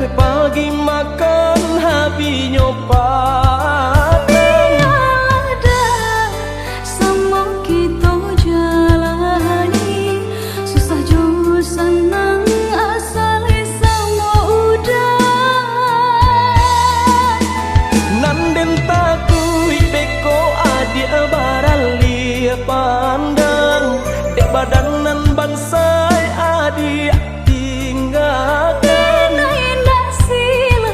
Dapat pagi makan habis nyoba pandang dek badanan bansai adik tinggalkan indah sila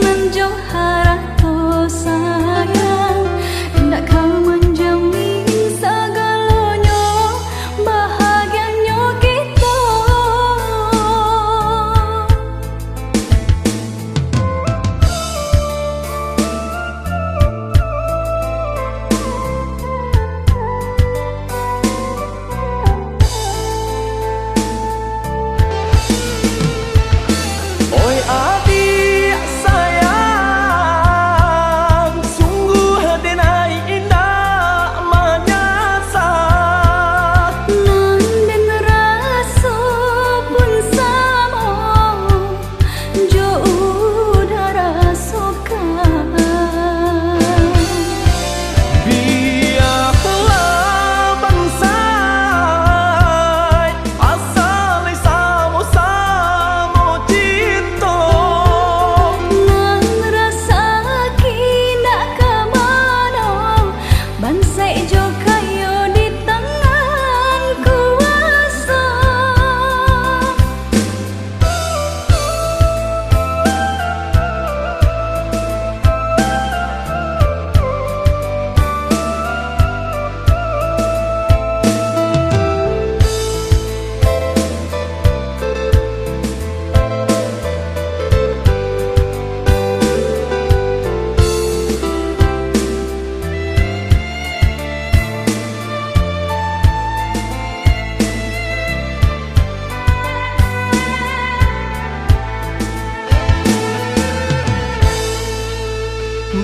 nan johara to sayang indah kau menjamin segalanya bahagianya kita.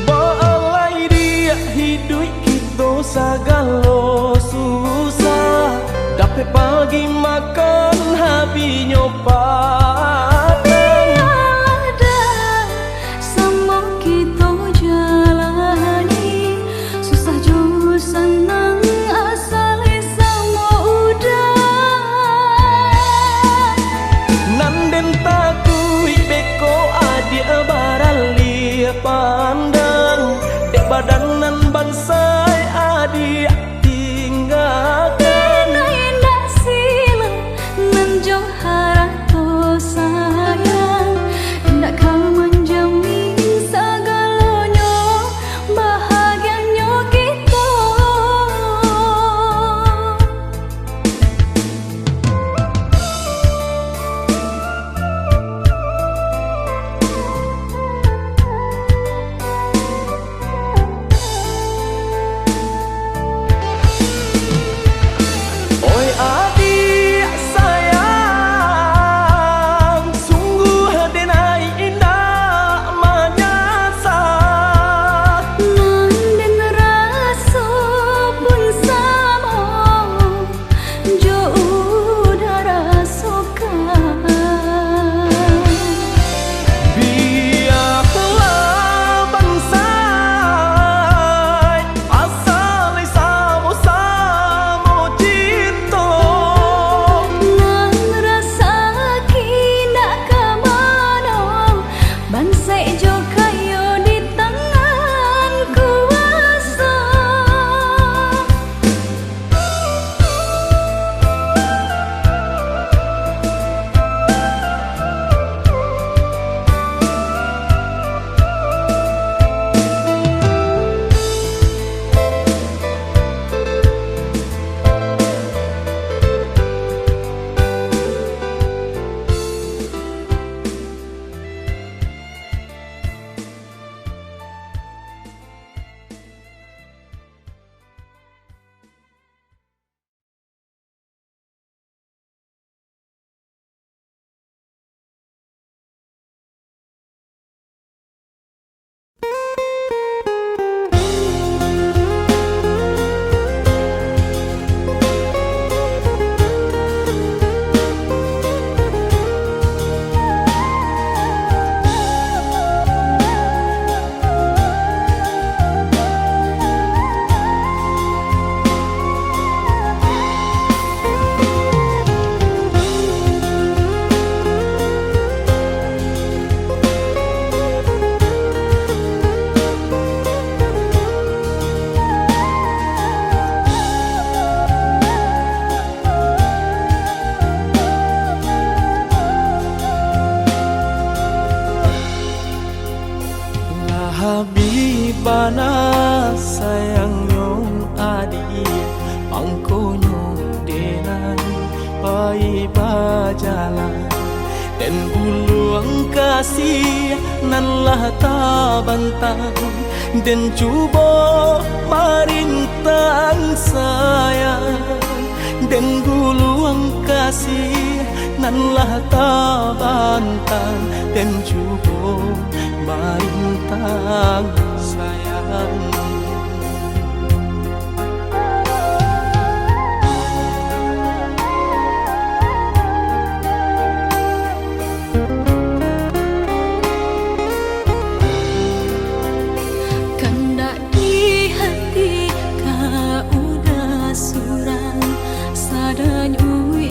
Balai dia hidup kita sagalo susah dapat pagi makan habis nyoba pandang dek badanan bansai adik tinggalkan indah sila nan johara to sayang indah kau menjamin segalanya bahagianya kita. Habibana sayang nyong adi pangkonyo denai pai bajalan dan buluang kasih nan lah tabantang dan cuba marintang sayang dan buluang kasih nan lah tabantang dan cuba marintang sayang.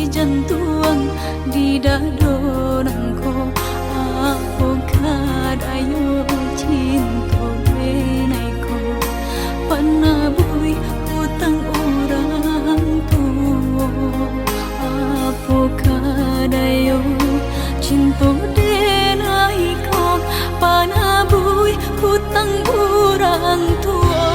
Jantung di dado nangko aku kadayo cinta benaiko panabui hutang orang tua aku kadayo cinta benaiko panabui hutang orang tua.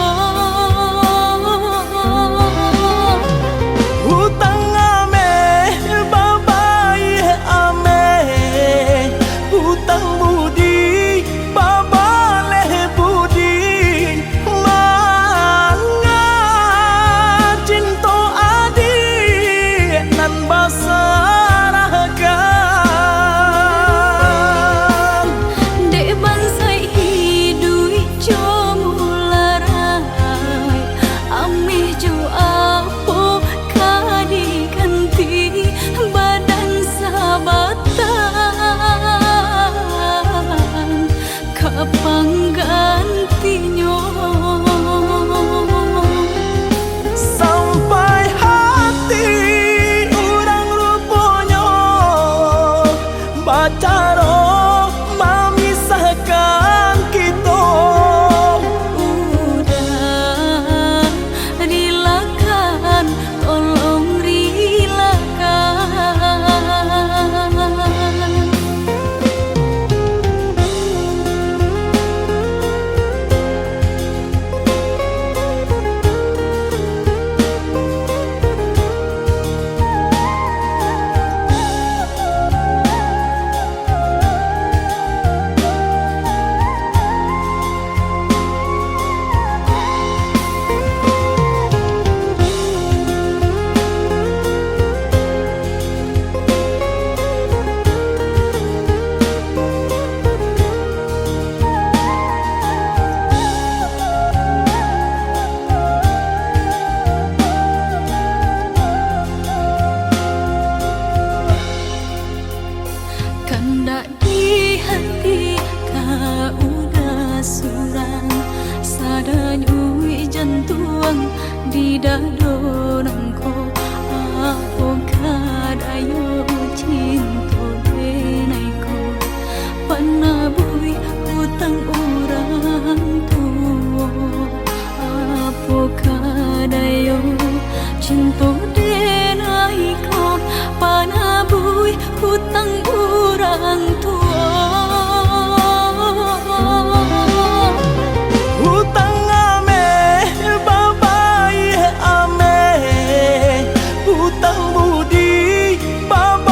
Panggantinya sampai hati orang rupanya bacaro memisahkan kita. Udah relakan, tolong relakan. Kandak di hati kau udah surang sadanyui jantung di dado nangko aku kadayo cinta benaiko panabui hutang orang tua aku kadayo cinta benaiko panabui hutang orang tua. Hutang ame babai ame hutang budi babai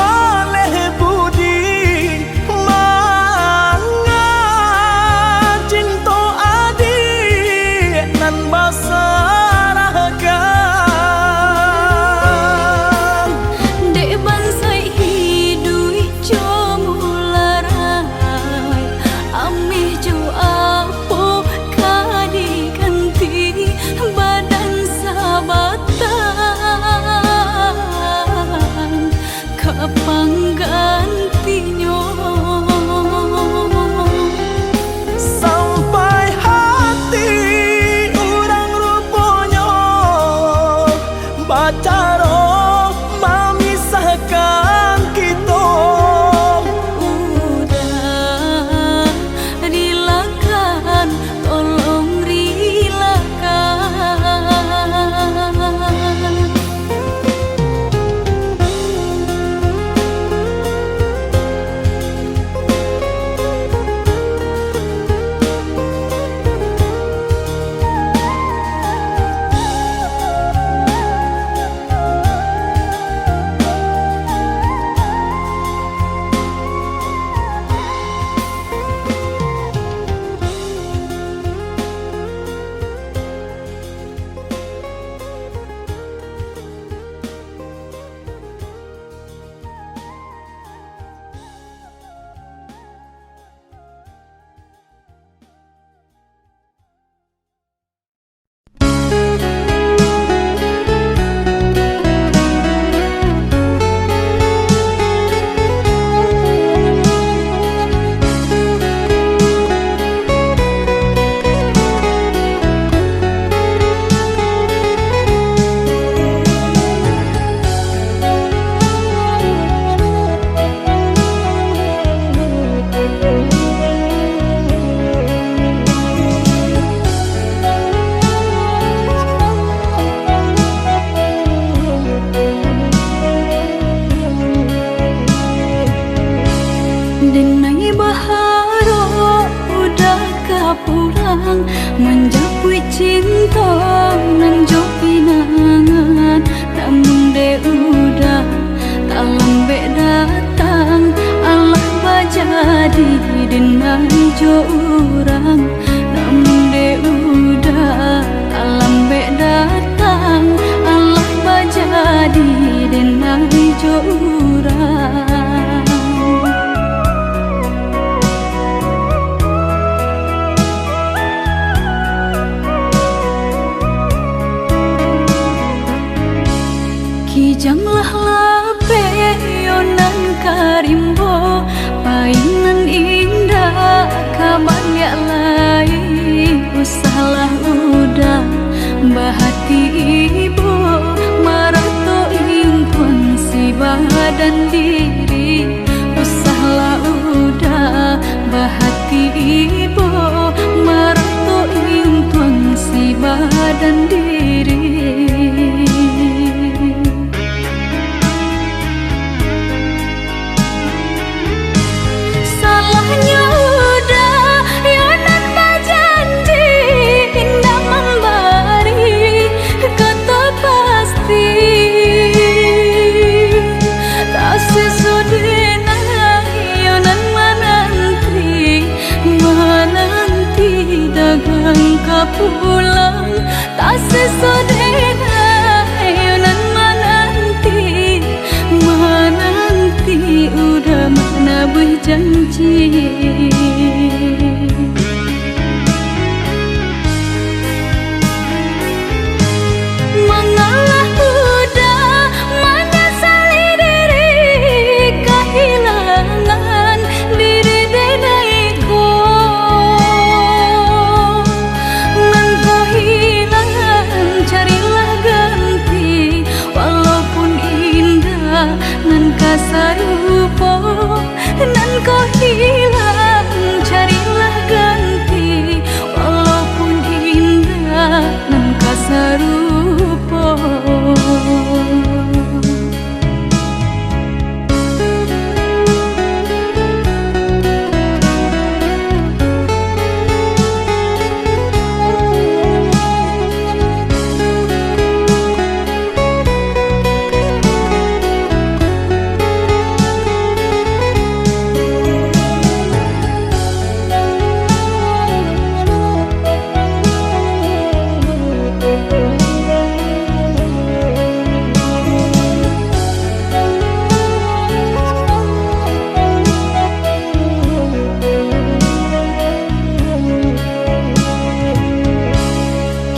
kapulang menjapui cinta nan jo pinangan namun de udah tak lambe datang Allah bajadi denai jo urang namun de udah tak lambe datang Allah bajadi denai jo urang. Kijanglah lape yonan karimbo painan indah kabalya lai usahlah udah bahati ibu marato impun si badan diri usahlah udah bahati ibu marato impun si badan diri. Pulang tak sesodena yonan menanti udah mana berjanji mengalah udah menyesali diri kehilangan diri denaiku. Nan kasarupo nan kau hilang carilah ganti walaupun indah nan kasarupo.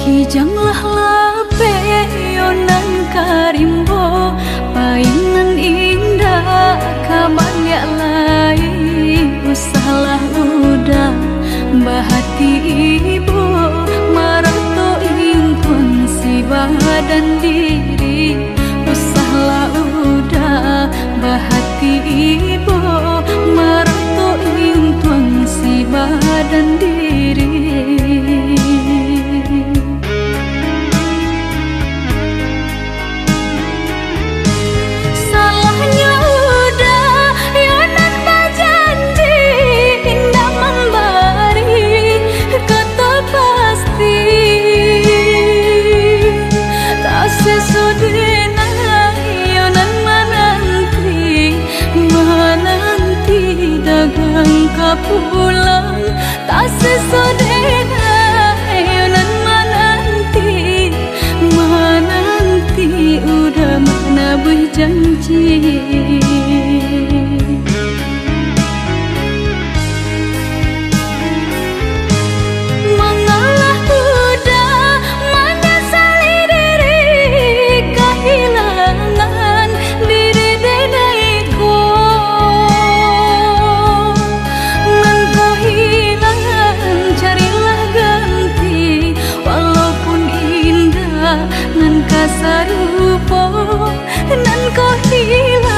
Kijanglah lape yonan karimbo painan indah kabalya lai usahlah udah bahati ibu marato impun si badan diri usahlah udah bahati ibu marato impun si badan diri. Pulang tak sesodena yonan menanti udah mana berjanji mengalah udah menyesali diri kehilangan diri denaiku. Nan kasarupo nan kau hilang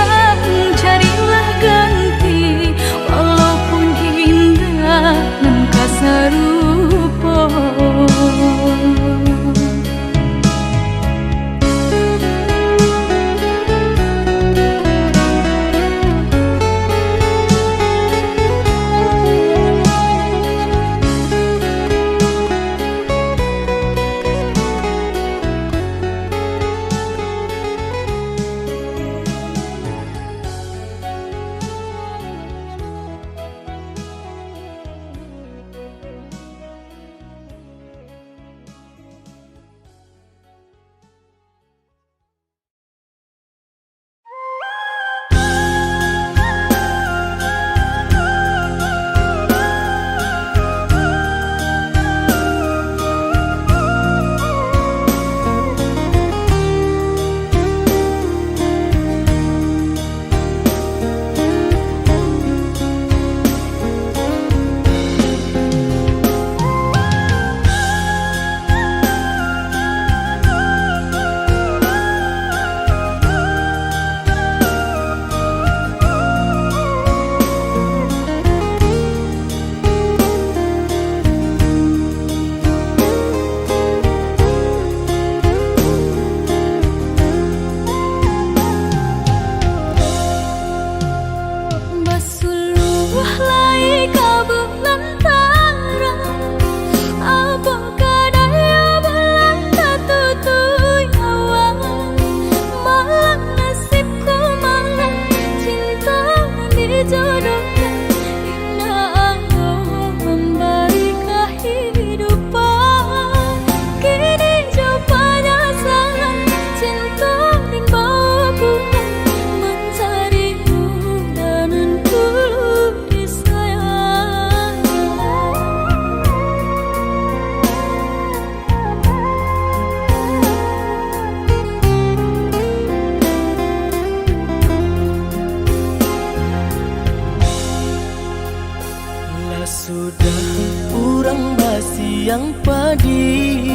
siang padi,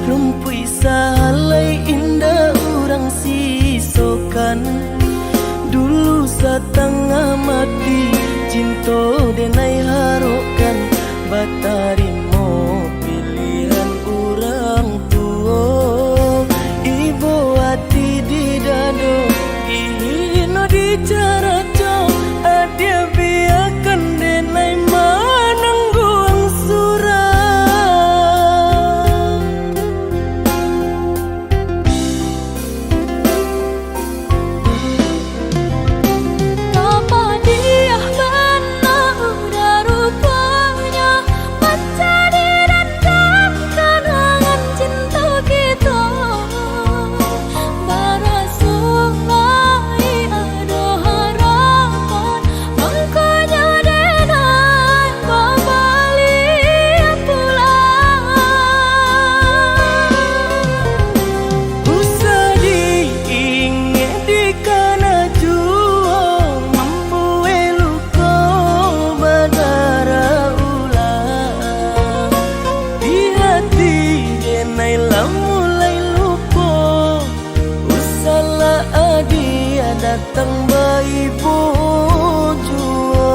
rumpui salai indah urang sisokan. Dulu setengah mati, cinta denai harokan, batarimo pilihan urang tua. Ibu hati di dado, ihino di cara cok, adia biarkan denai manangguang surang. Apa dia benar udah rupanya mencari rendam kenangan cinta kita. Barasulai ada harapan, makanya denai kembali pulang. Usah diingat di kana jua, mampu eluko badara ulang. Di hati denai lah mulai lupa, usahlah adia datang bayi jua.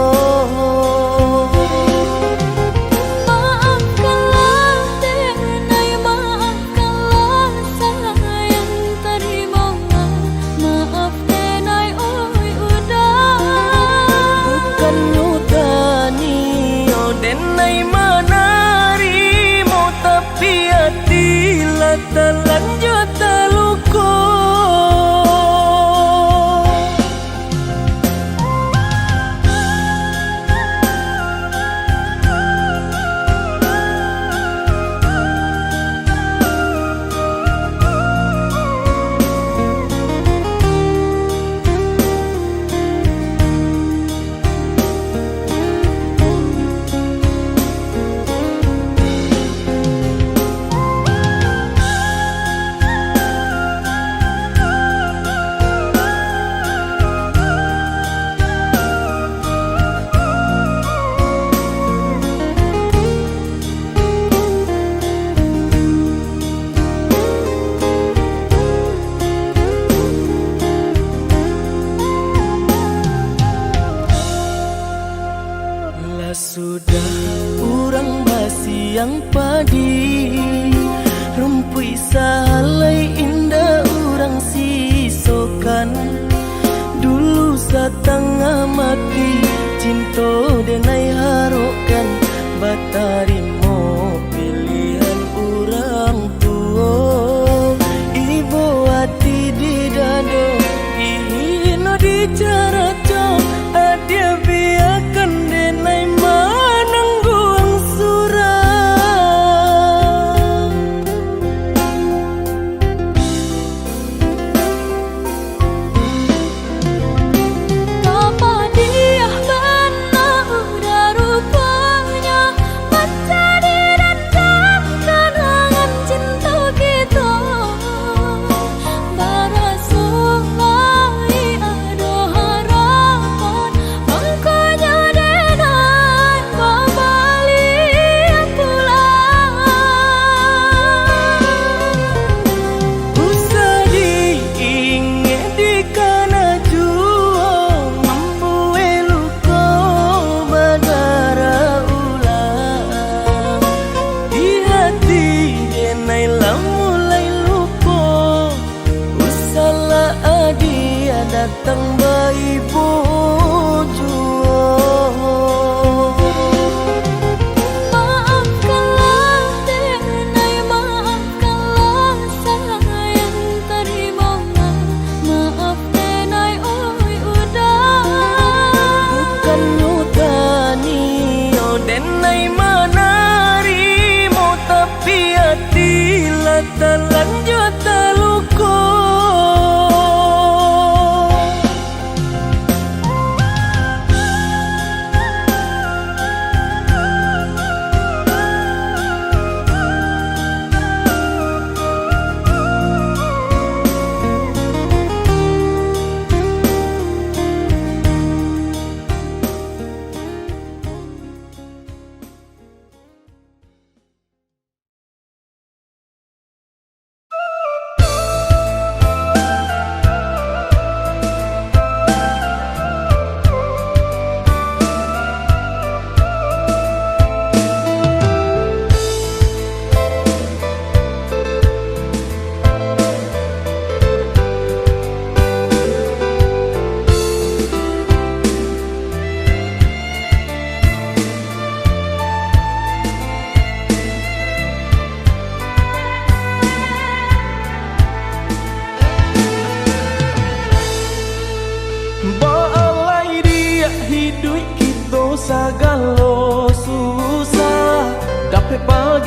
Maafkanlah denai, maafkanlah sayang terimalah. Maaf denai oi udah. Bukan nyutani oh denai manarimo, tapi hatilah terlanjur terluka. Lah sudah urang basiang padi, rumpui salai indah urang sisokan. Dulu setengah mati, cinta denai harokan, batarimo pilihan urang tua. Ibu hati di dado, ihino di cara cok, adia biarkan denai manangguang surang. Apa dia benar udah rupanya mencari rendam kenangan cinta kita. Barasulai ada harapan, makanya denai kembali pulang. Usah diingat di kana jua, mampu eluko badara ulang. Di hati denai lah mulai lupa, usahlah adia datang bayi jua. Maafkanlah denai, maafkanlah sayang terimalah. Maaf denai oi udah. Bukan nyutani oh denai manarimo, tapi hatilah terlanjur terluka.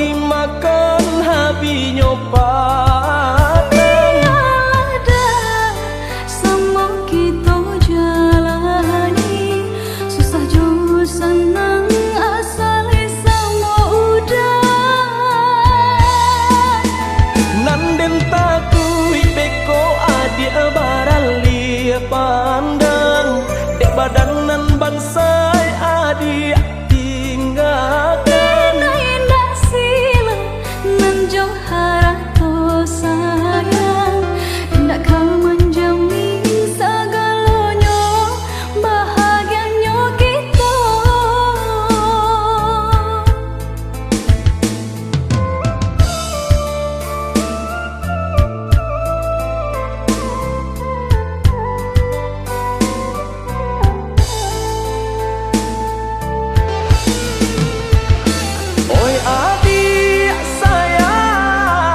pagi makan habis nyopat Tiada sama kita jalani susah jo senang asal sama udah nanden takui beko adik barali pandang dek badanan bansai adik tinggalkan indah sila nan jo harato sayang indah kau menjamin segalanya bahagianya kita oi adik sayang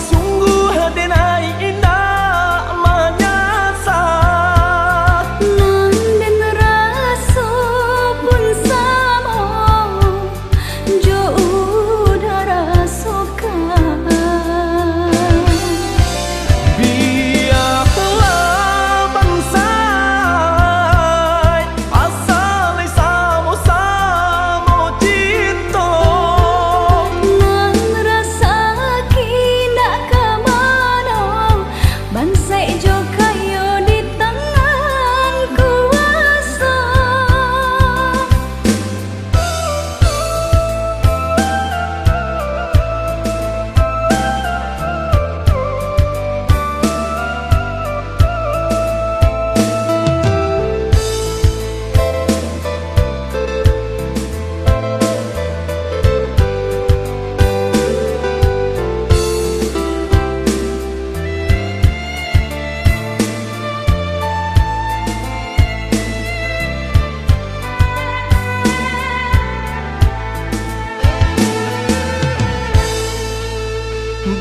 sungguh denai indah menyasa nanden rasa pun sama jo udah rasakan biarlah bansai asal sama-sama cinta nan rasa kina kemana bansai jo kayo di tangan kuasa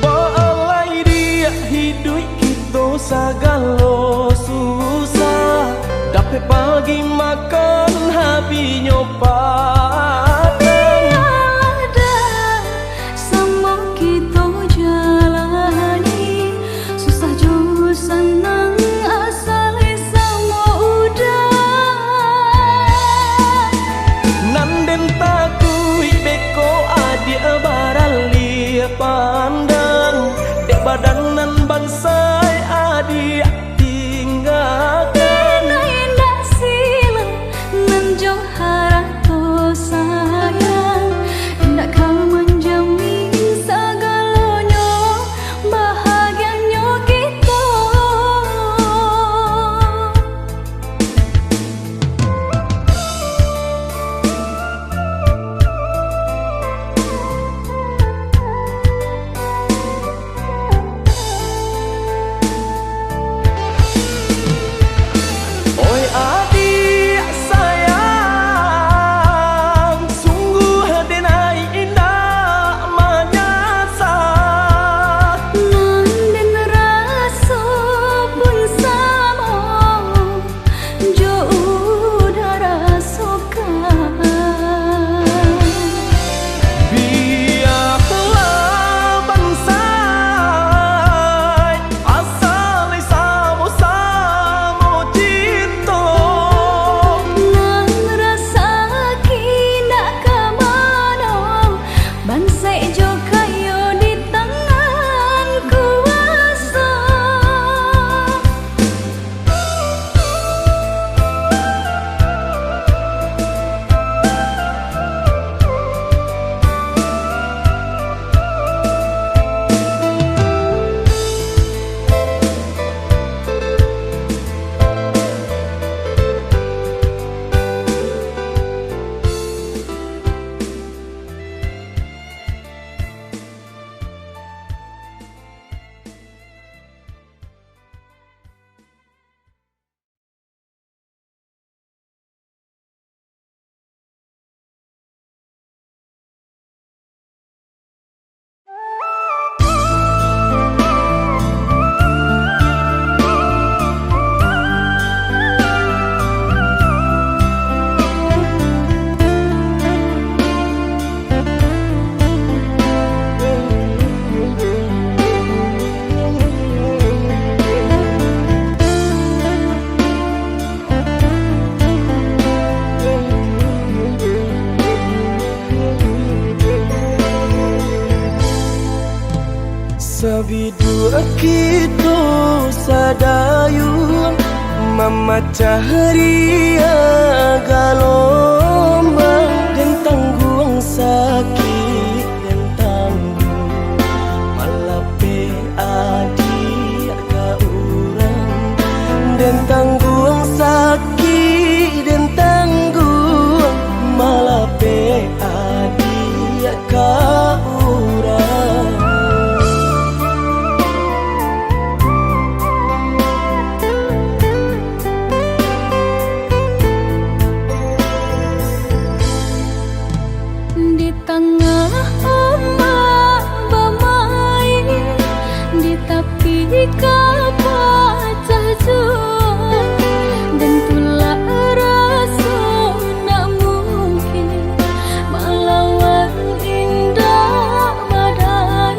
balai dia hidup kita sagalo susah dapat pagi makan habis nyopat Tiada sama kita jalani susah jo senang asal sama udah nanden takui beko adik barali pandang dek badanan bansai adik tinggalkan indah sila nan jo harato sayang indah kau menjamin segalanya bahagianya kita Bidua kita sadayun memecah ria galombang dan tanggung sakit dan tanggung malape adik ka urang dan tanggung sakit dan tanggung malape adik ka urang. Di tengah ombak bermain, di tepi kapal terjun, dan tulah rasa nak mungkin melawan indah badai,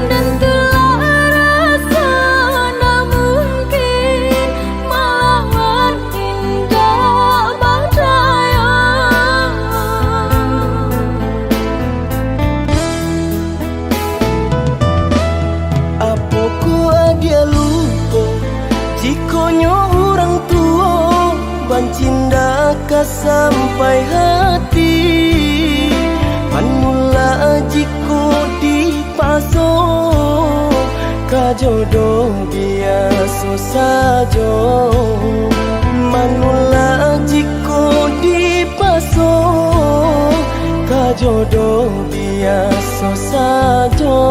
dan tulah rasa nak mungkin melawan indah badai. Dia lupa jikonyo orang tua bancinda ka sampai hati manula jiko dipaso ka jodoh biasa saja manula jiko dipaso ka jodoh biasa saja.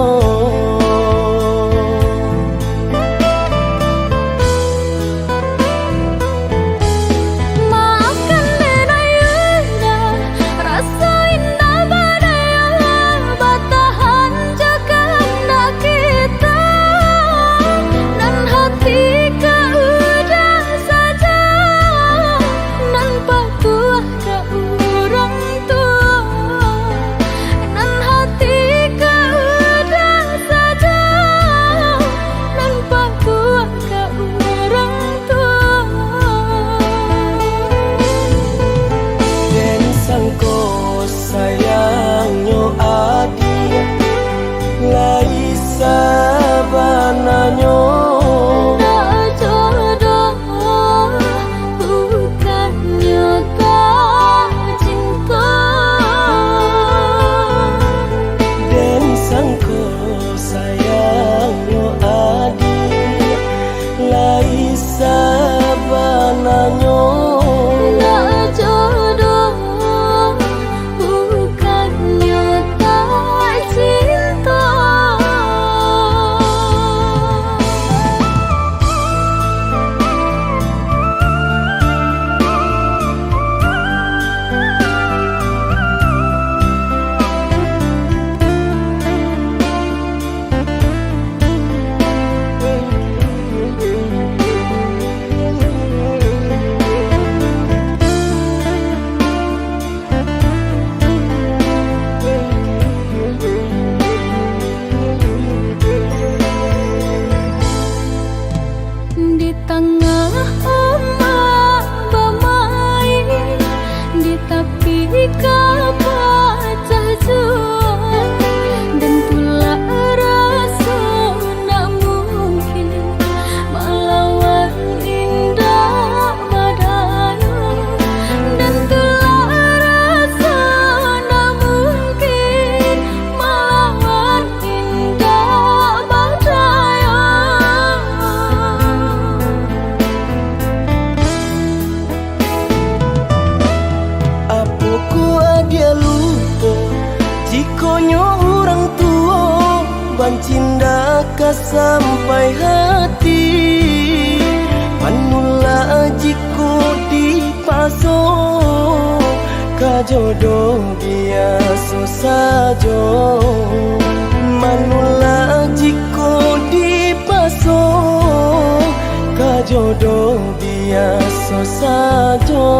Sayangnya adik lai sabananyo nak jodoh bukannya tak cinta dan sangko sayangnya adik lai sabananyo nak jodoh bukannya tak cinta. Di tengah ombak bermain, di tepi kapal terjun, dan tulah rasa nak mungkin melawan indah badai, dan tulah rasa nak mungkin melawan indah badai. Dia lupa jikonyo orang tua bancinda ka sampai hati manula jiko dipaso ka jodoh biasa saja manula jiko dipaso ka jodoh biasa saja.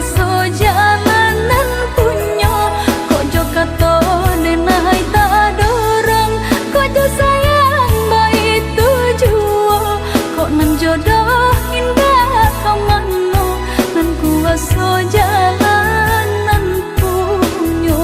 kuaso jalanan punyo kok jo kato denai tak dorong kok jo sayang baik tujuo kok nan jodoh indah kamano nan kuaso jalanan punyo.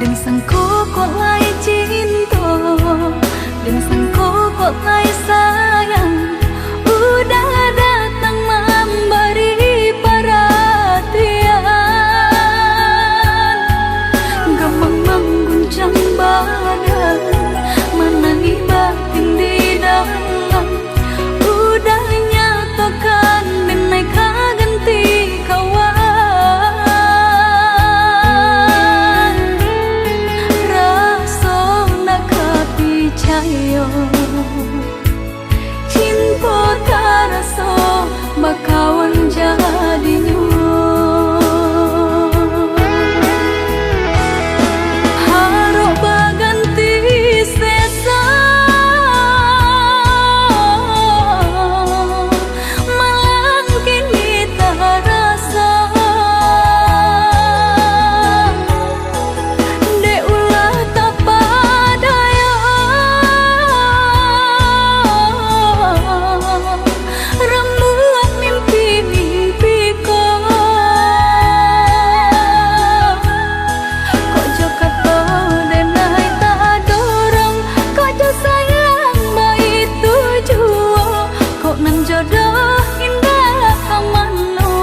Đừng sang cố kok lai cinta, đừng sang cố kok lai sayang. Udah datang memberi perhatian, gampang mengguncang badan, menangis batin di dalam. Udah nyatakan denai ganti kawan. Cinta taraso bakawan jadinya harap baganti sesa malang kini tarasa de ulah tak padaya rembulan mimpi-mimpiku kok jo kato denai tak dorong kok jo sayang baik tujuo kok nan jodoh indah kamano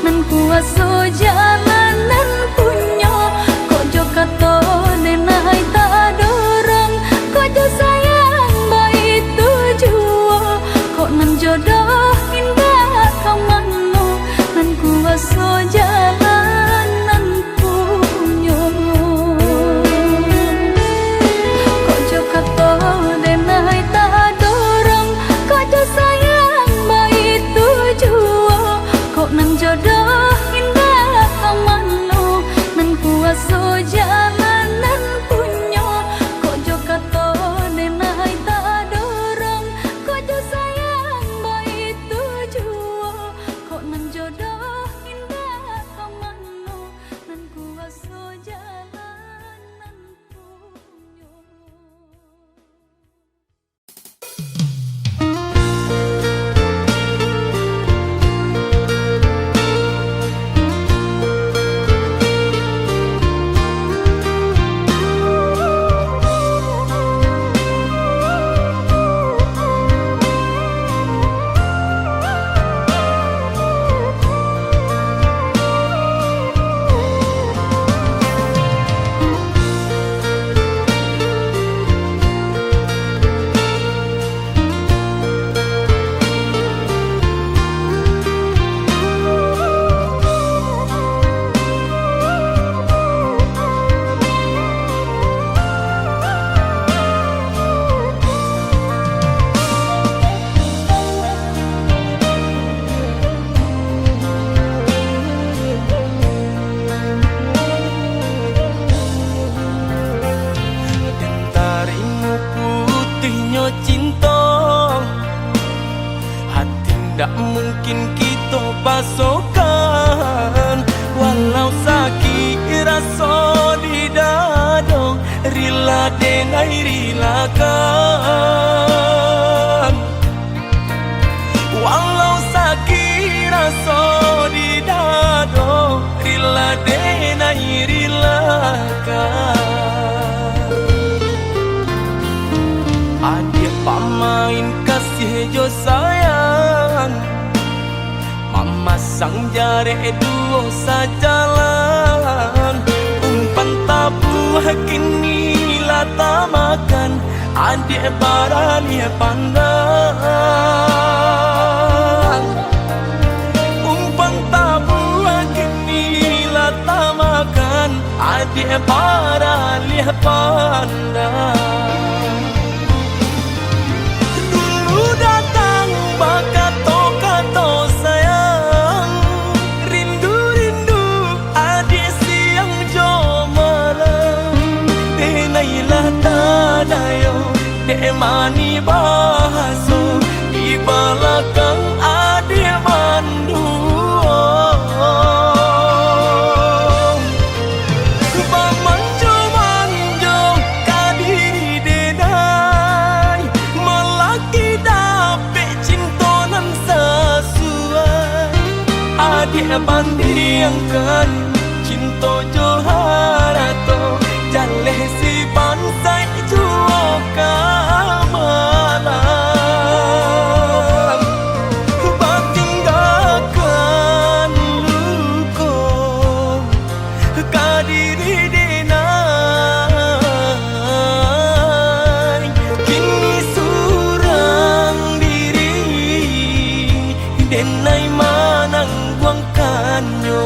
nan kuaso jalanan punyo kok jo kato denai tak dorong kok jo sayang baik tujuo kok nan jodoh indah kamano nan kuaso jalanan punyo kok jo kato denai tak dorong kok jo sayang baik tujuo kok nan jodoh indah kamano nan kuaso jalanan punyo kok jo kato denai tak dorong kok jo sayang baik tujuo kok nan jodoh indah kamano nan kuaso jalanan punyo. Tak mungkin kita pasokan, walau sakit rasa di dada, rila denai rilakan. Walau sakit rasa di dada, rila denai rilakan. Adik paman jo sayang. Mama sang jare duo sajalan. Umpan tabuh kini lata makan. Adik barani pandang. Umpan tabuh kini lata makan. Adik barani pandang. Dulu datang bakato-kato sayang. Rindu-rindu adik siang jo malam. Denailah tadayo dek mani bahaso. Di belakang adik mandu. Adik bandingkan cinta joharato jaleh si pansai juo kamalam. Batinggalkan luko kadiri denai. Kini surang diri denai manang kanyo.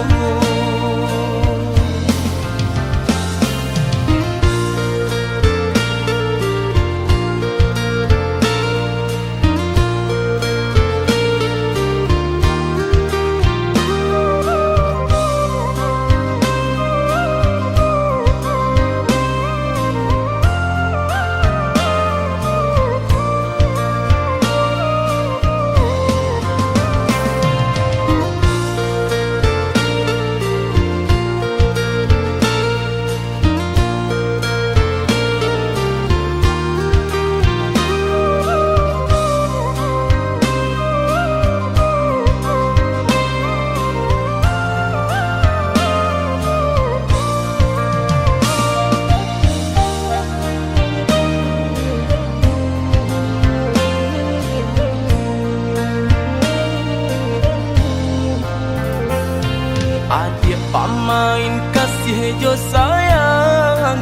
Adik pamain kasih jo sayang.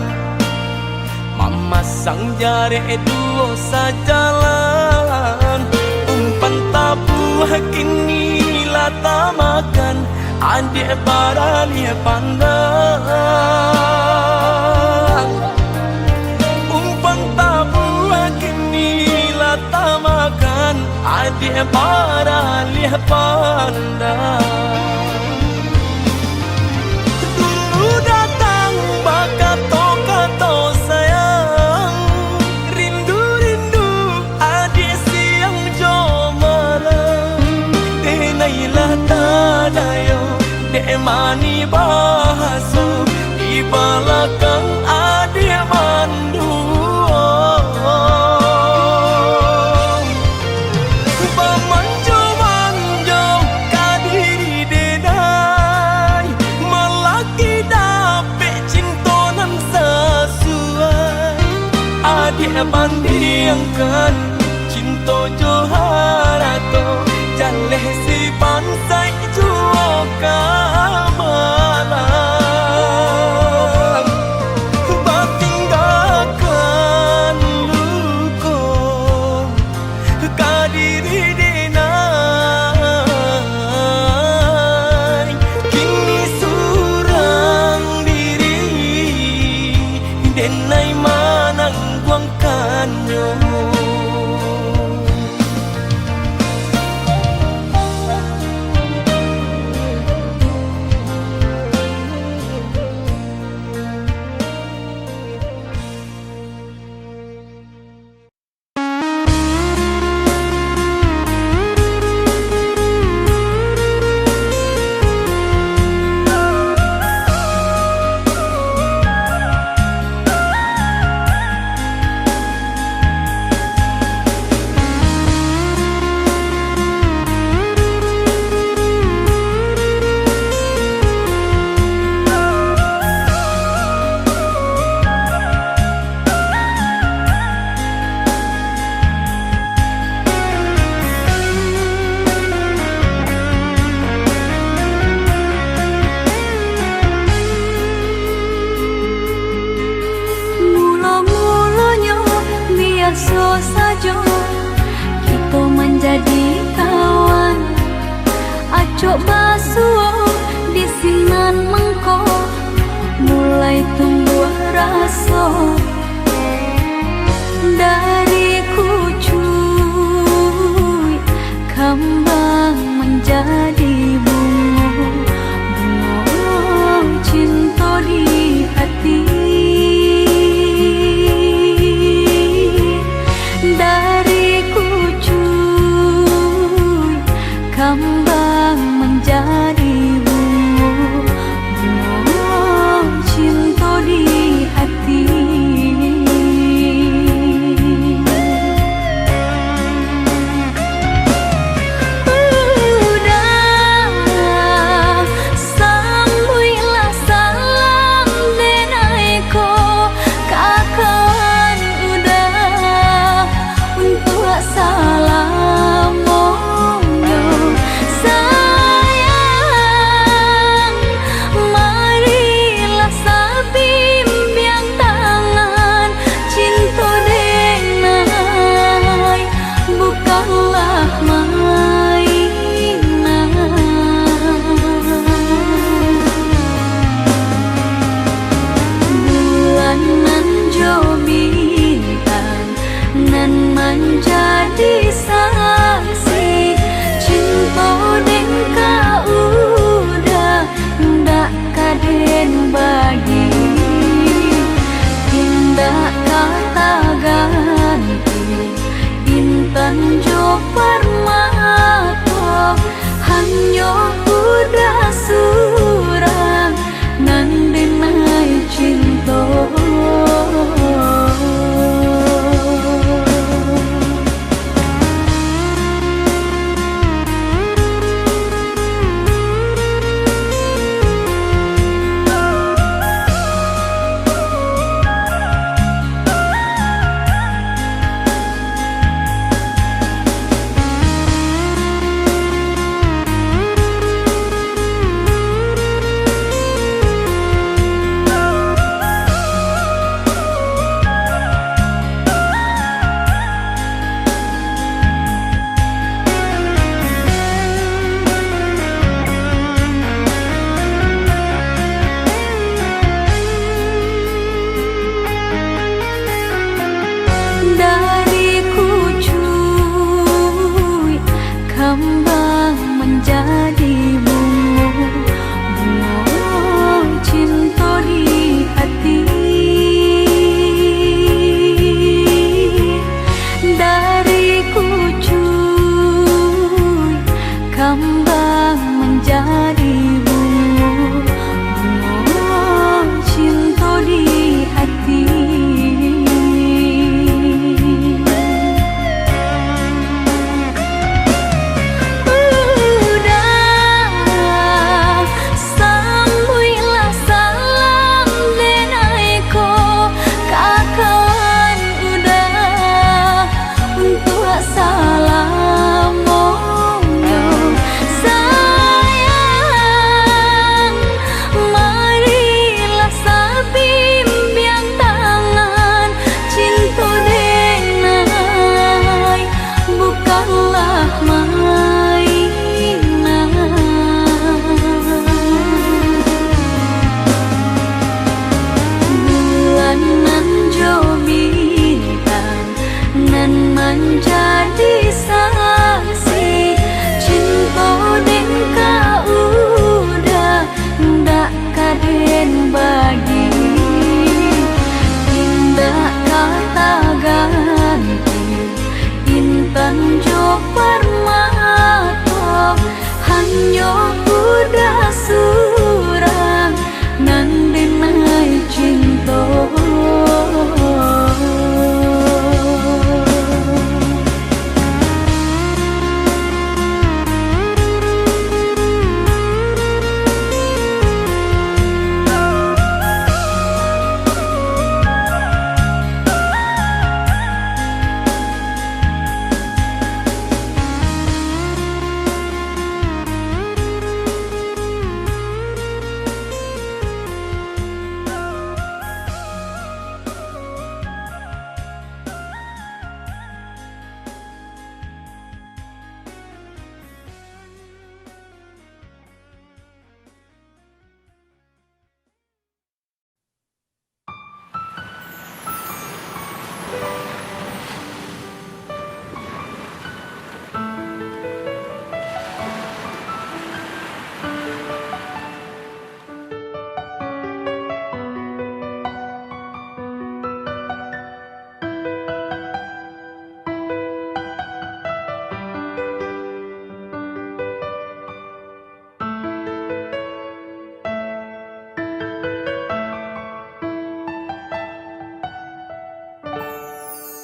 Mama sang jare duo sajalan. Umpan tabuh kini lata makan. Adik barani pandang. Umpan tabuh kini lata makan. Adik barani pandang. Datang bakato-kato sayang. Rindu-rindu adik siang jo malam. Denailah tadayo dek mani bahaso. Di belakang adik mandu. Adik bandingkan cinta joharato jaleh si pansai juo kamalam. Batinggalkan luko kadiri denai. Kini surang diri denai manang kanyo. parmatok hanyo udah surang nan denai cinta.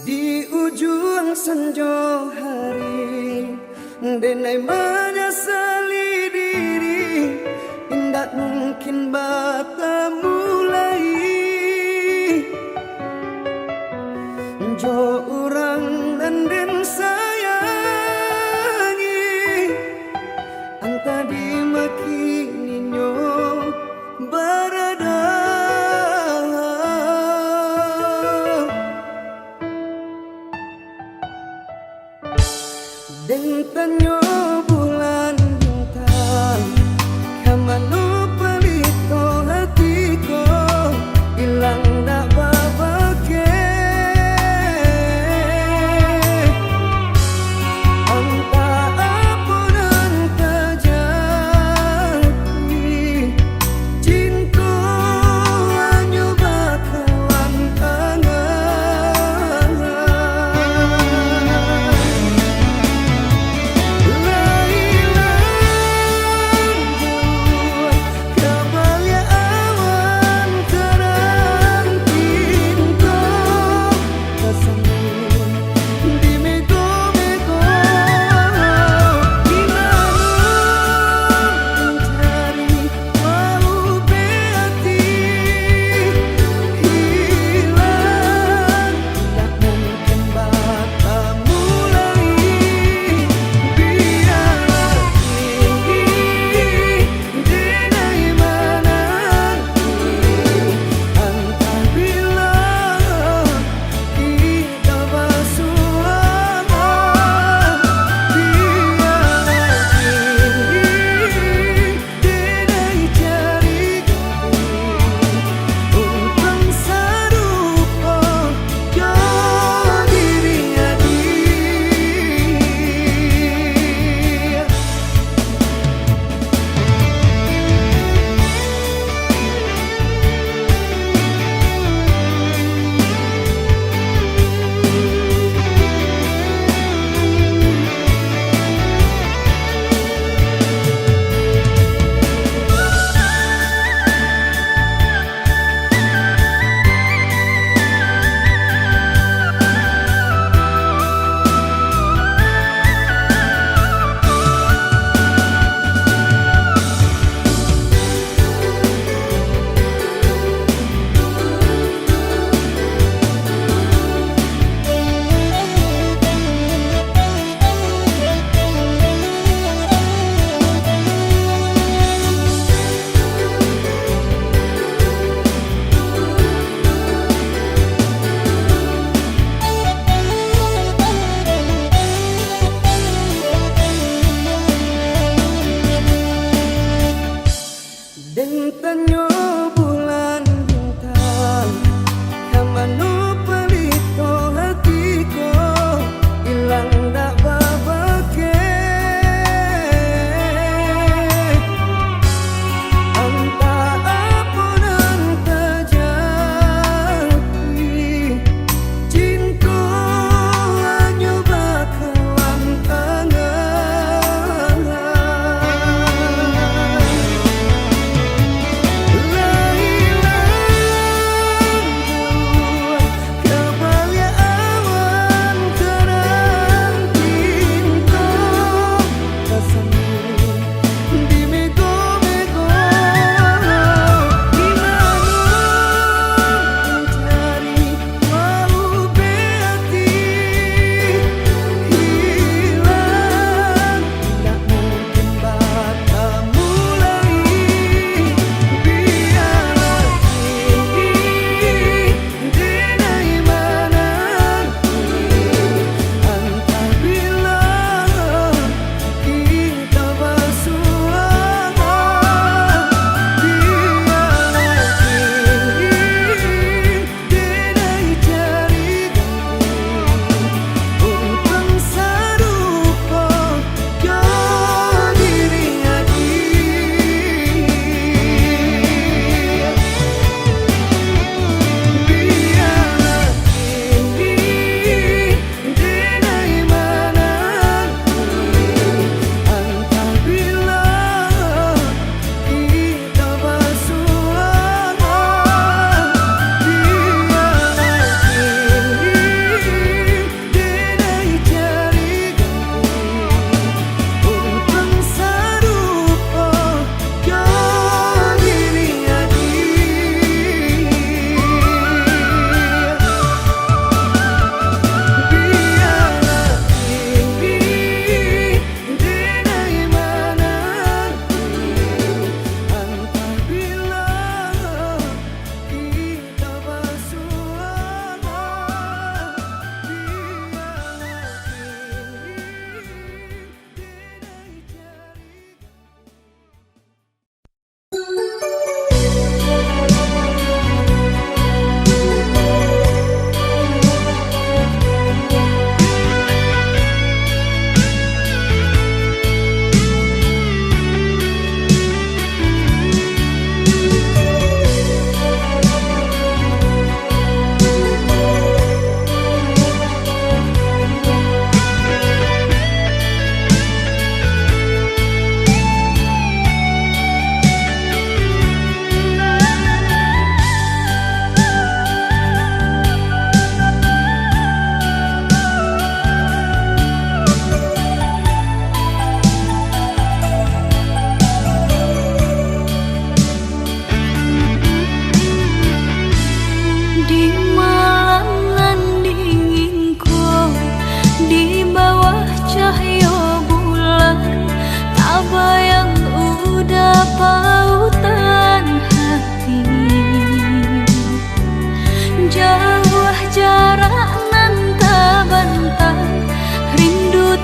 Di ujung senja hari denai menyesali diri, indak mungkin bata mulai jo orang dan den sayangi anta dimaki ninyo berada deng tanyo bulan bintang kamano palito hatiko ilang dak babake anta apunan kajati cinta anyo bakalan angan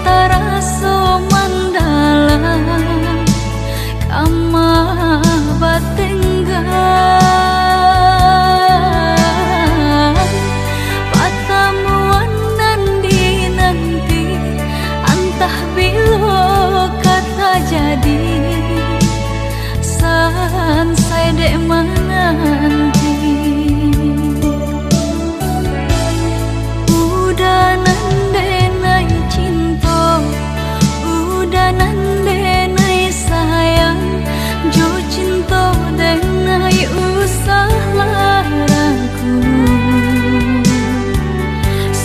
taraso mandalam kama batenggang patamuan nanti antah bilo kata jadi sansai dek menanti udah nandenai cinta udah nandenai sayang jo cinta denai usah laraku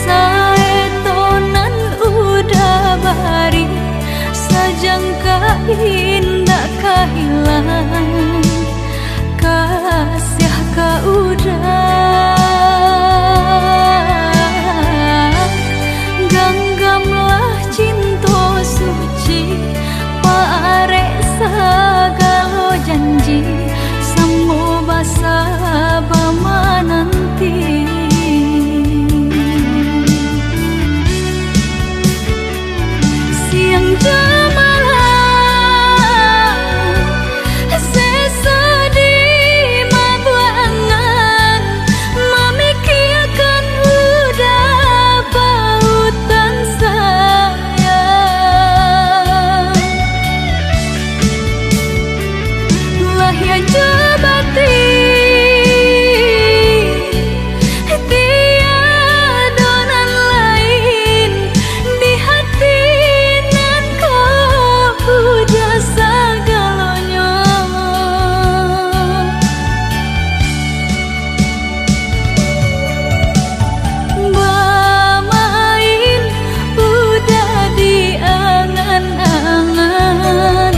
saetonan udah bari sajangka indah kehilangan kasih ka udah ganggamlah cinta suci pare sagalo janji semua basa bama nanti siang jamalah sesedih mabuangan memikirkan udah pautan sayang lah ya jabati tiadonan lain di hati nan kau udah segalanya bermain udah di angan-angan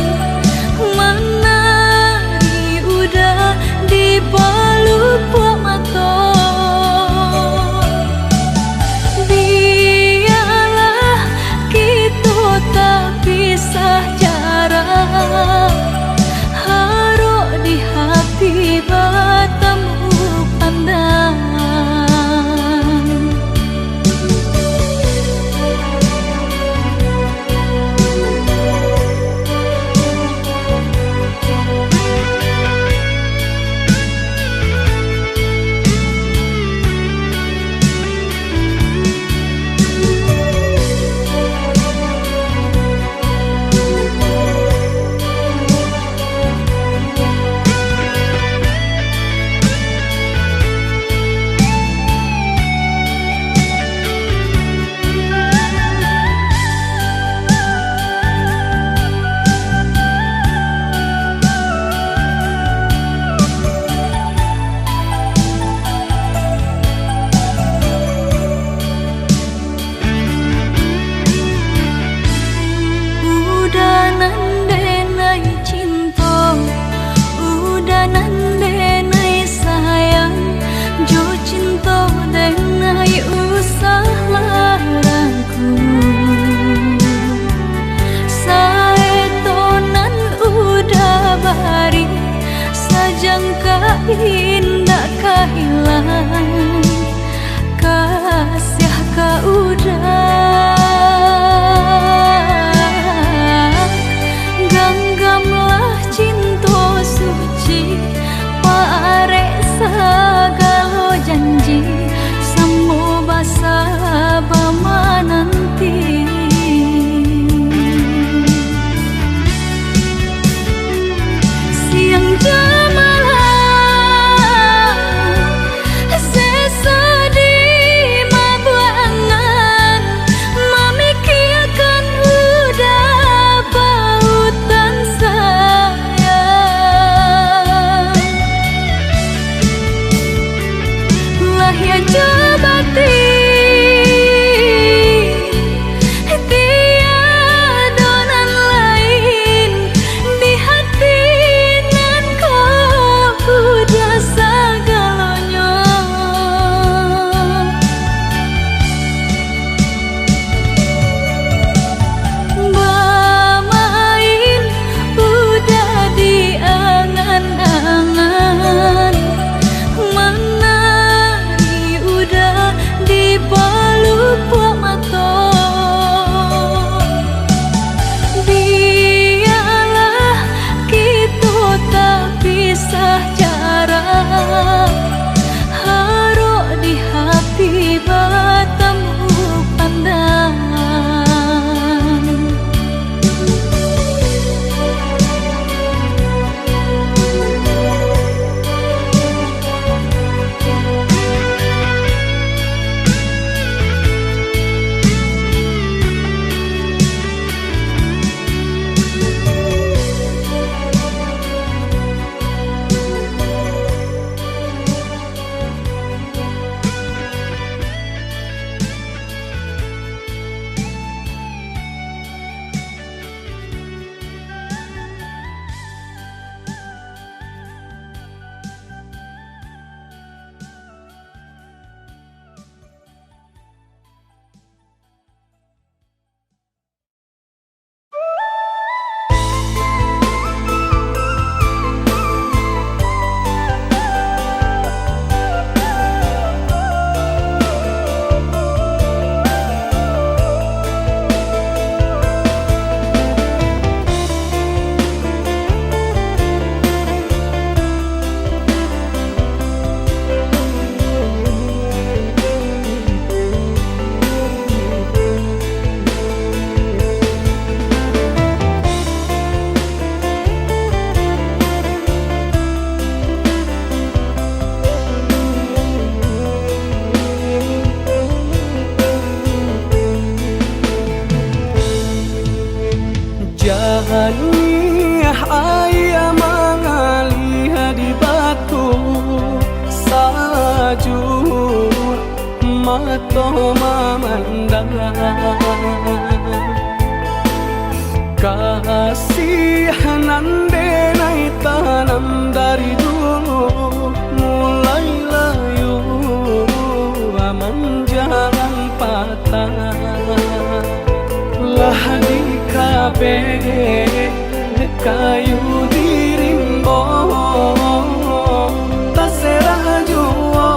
menari udah di pelupuk mata biarlah kita tak pisah jarak haruk di hati bertemu pandang udah nandenai cinta udah nandenai sayang jo cinta denai usah laraku saetonan udah bari sajangka indah kehilangan kasih ka udah ganggamlah cinta suci pare sagalo janji semua basa bama nanti siang jamalah Jani ayah mengalih di batu salju mato memandang kasihanan denai tanam dari dulu mulai layu menjalan patah lah di kabe kayu dirimbo tasera juo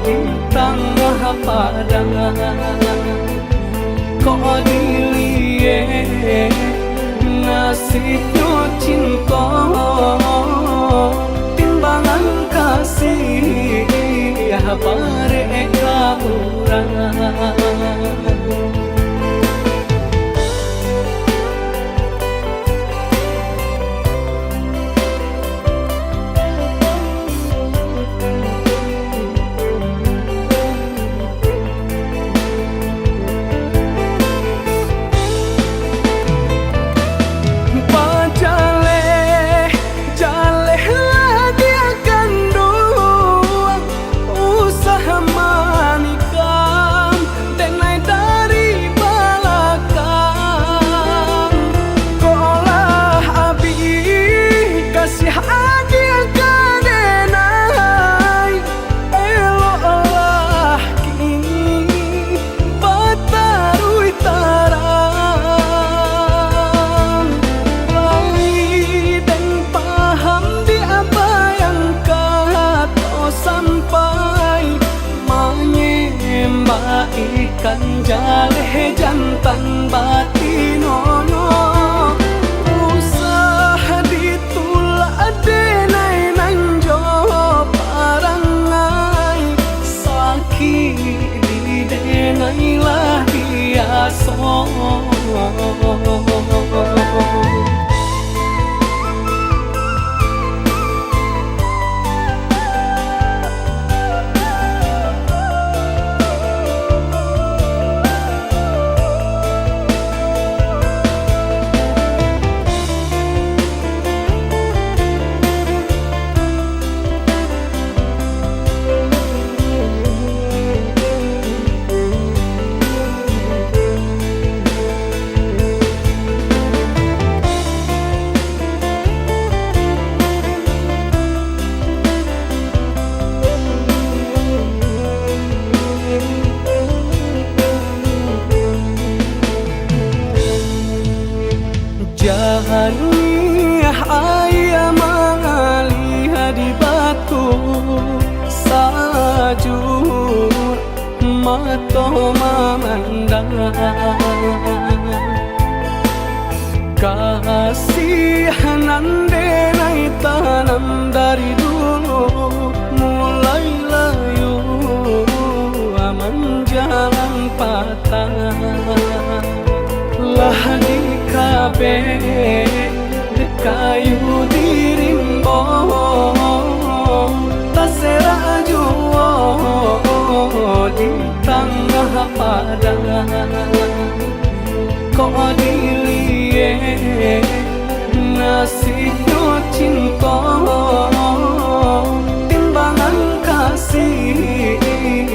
di tengah padang kok dilie nasibnya cinta timbangan kasih ya mereka orang. Ikan jaleh jantan batinono usaha ditulak denai nanjo parangai sakit di denai lah biasa. Jani ayah mengalih di batu salju mato memandang kasihanan denai tanam dari dulu mulai layu menjalan patah lah di kabe kayu dirimbo tasera juo di tengah padang kok dilie nasibnya cinta timbangan kasih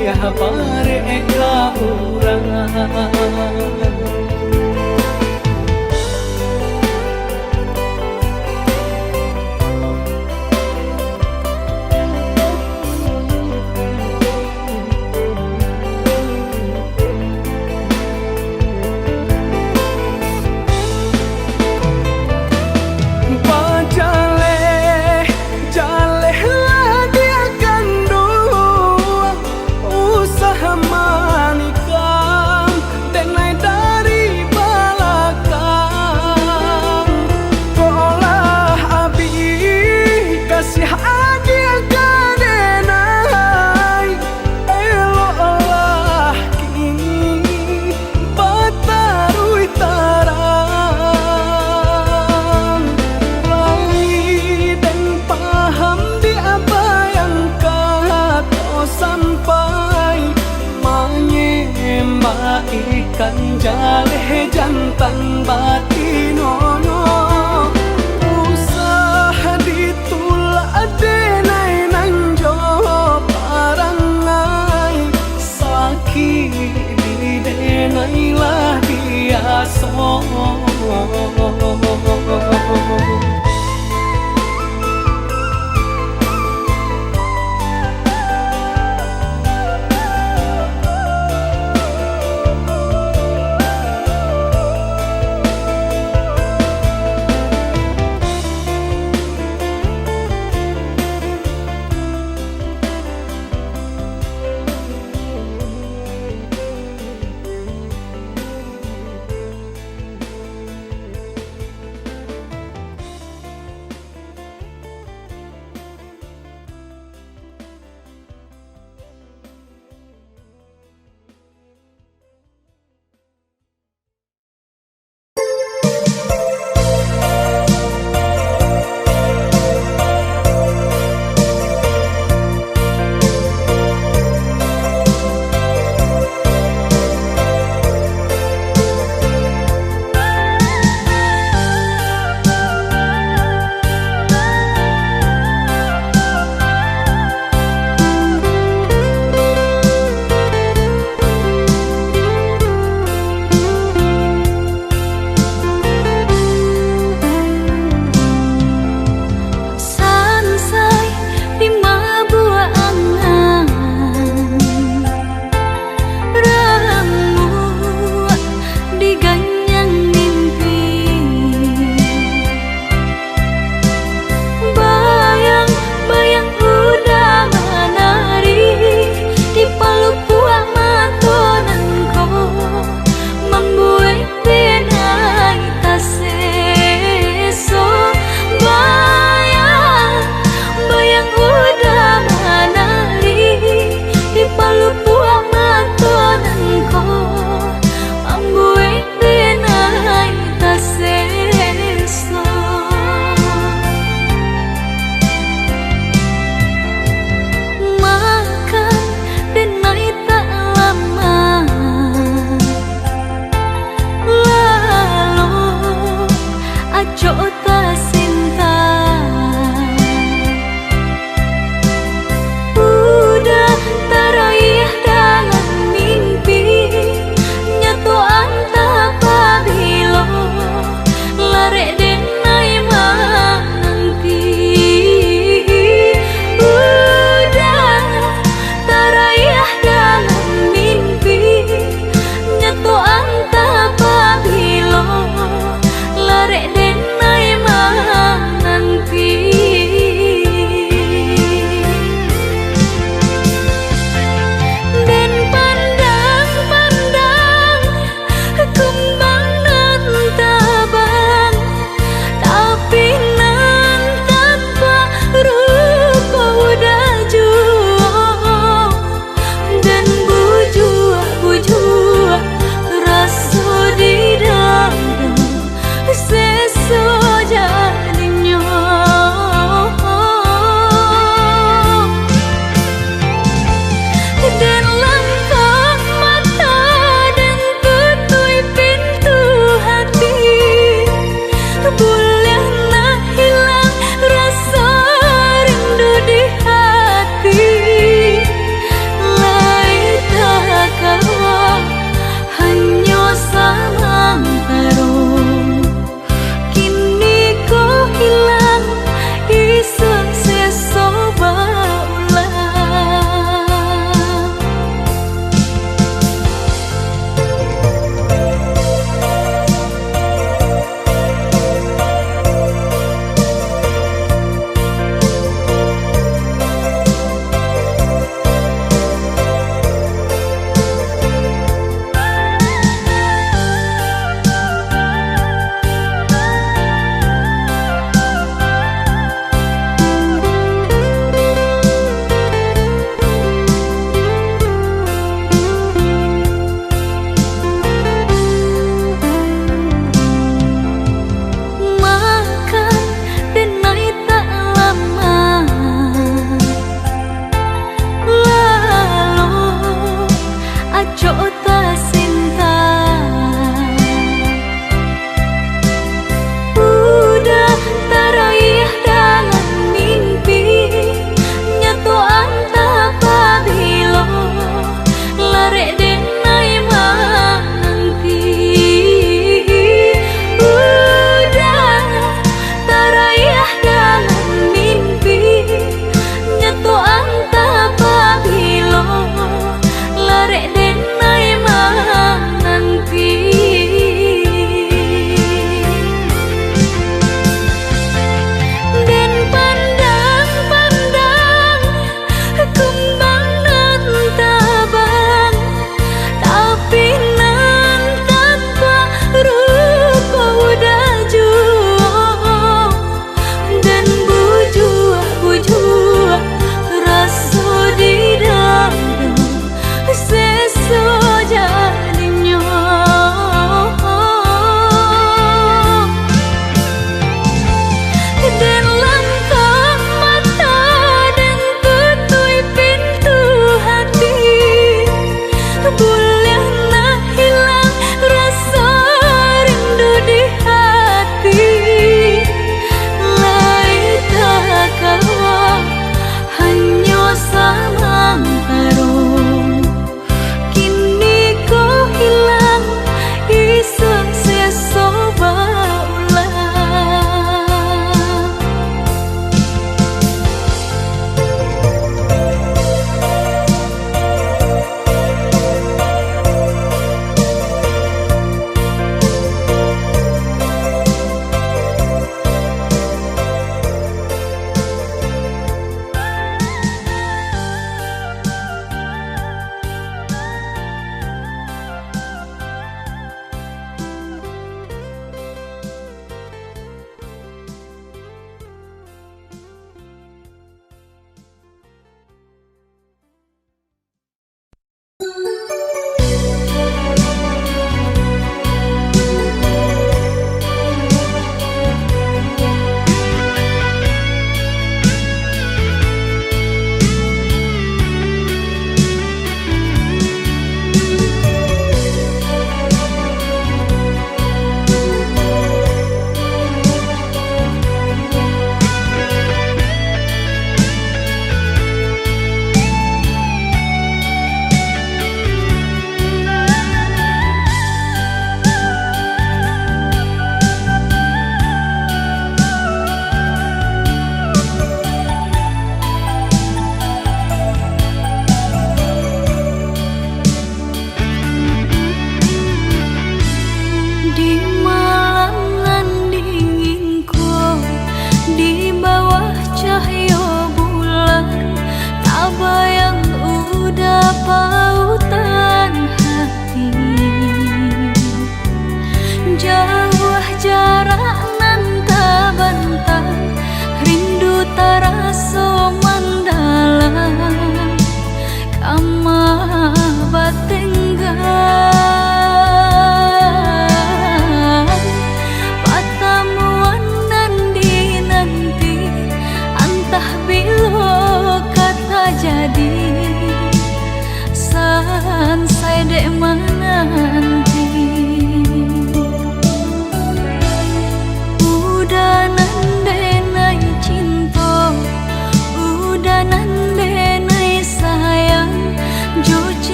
ya mereka orang. Ikan jaleh jantan batin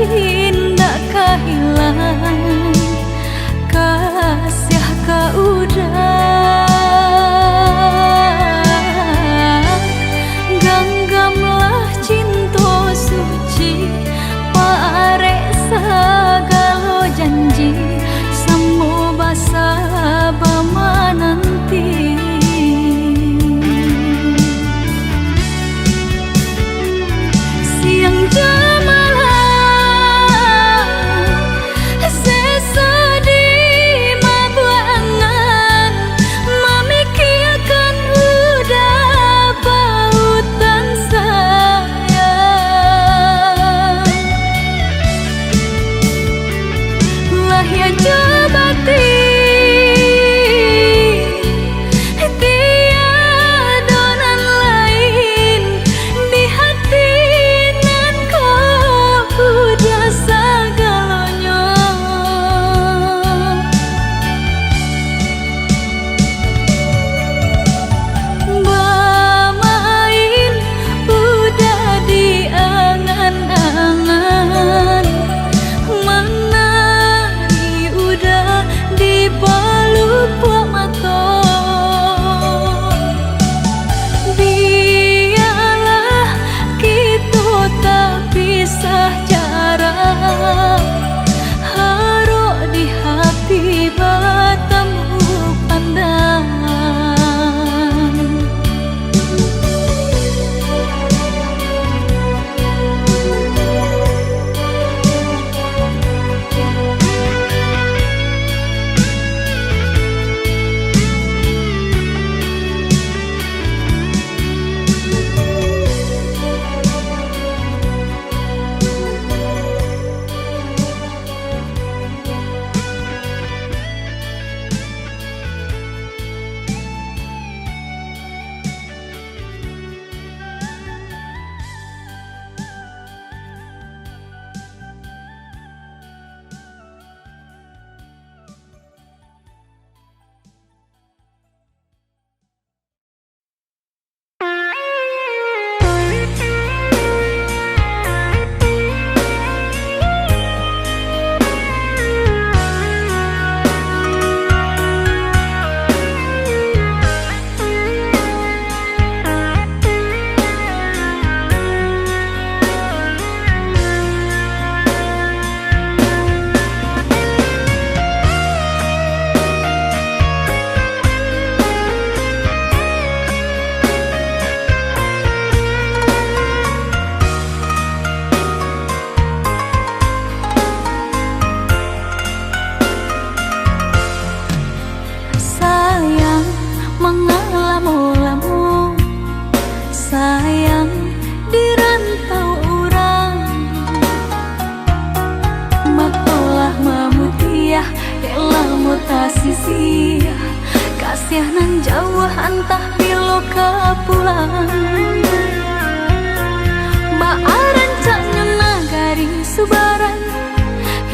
indah kehilangan kasih kau udah genggamlah cinta suci parek segala janji semua basa bama nanti siang jemalah sesedih mabuangan memikirkan udah pautan sayang lah ya jabati kasih nan jauh antah bilo kapulang baaran caknya nagari subaran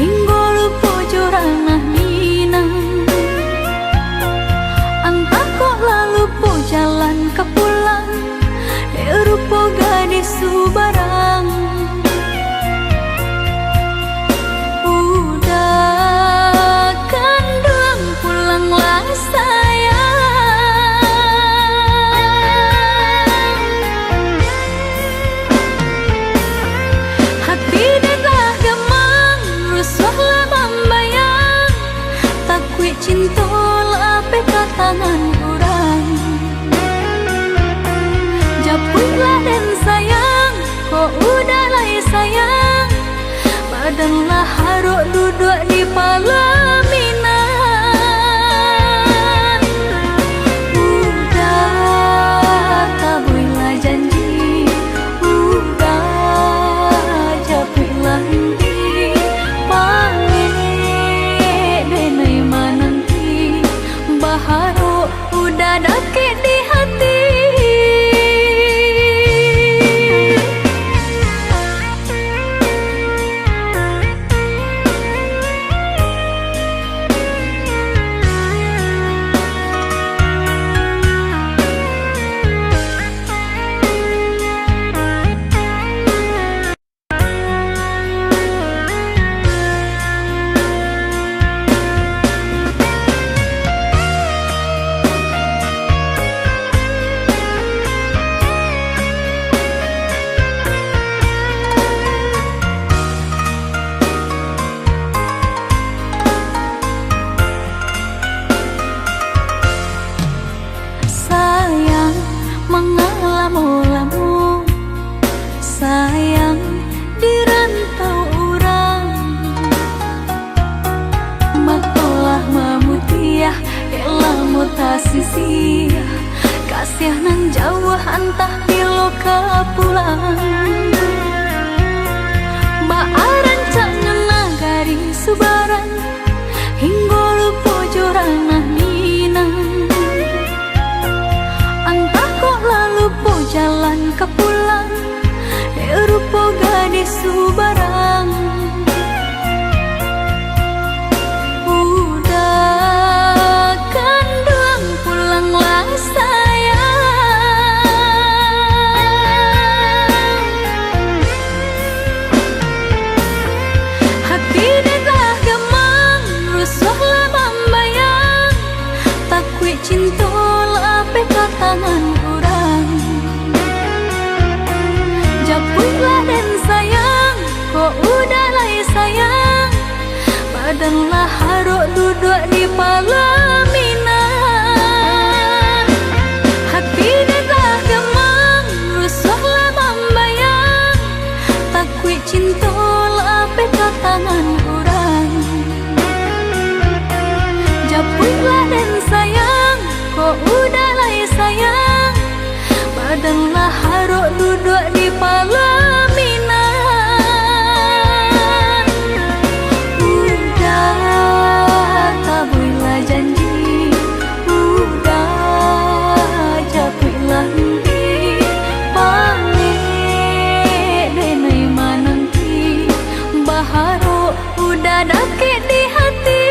hingga lupa joranah minang antah kok lalu po jalan ke pulang rupa gadis subarang udah kandang pulanglah cinta lape katangan orang japulah dan sayang kok udah lah sayang badanlah haruk duduk di palaminan udah tabuilah janji udah japulah henti haru udah dake di hati mata sisi kasih nan jauh antah bilo kapulang baaran caknya nagari subaran hingga lupa jorana nina antah kok lalu po jalan ke pulang rupa gadis subarang udah kandang pulanglah sayang hati dah gemang rusuhlah membayang takwi cinta lape ke tangan orang japulah dan sayang kok udah lah sayang badanlah haruk duduk di palamina hati dah gemang rusuhlah membayang takwi cinta lape ke tangan orang japulah dan sayang kok udah lah sayang badanlah haruk duduk di palamina udah tabuilah janji udah japuilah nanti panggil denai mananti baharu udah dakik di hati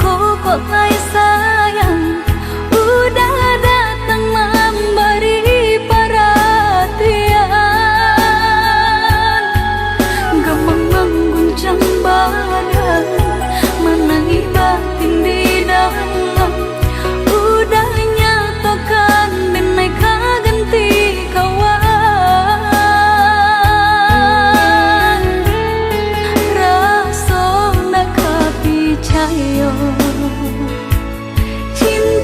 aku kok mulai sayang, udah datang memberi perhatian. Gemang mengguncang badan, menangi batin di dalam, udah nyatakan denai ganti kawan. Rasa nak percaya cinta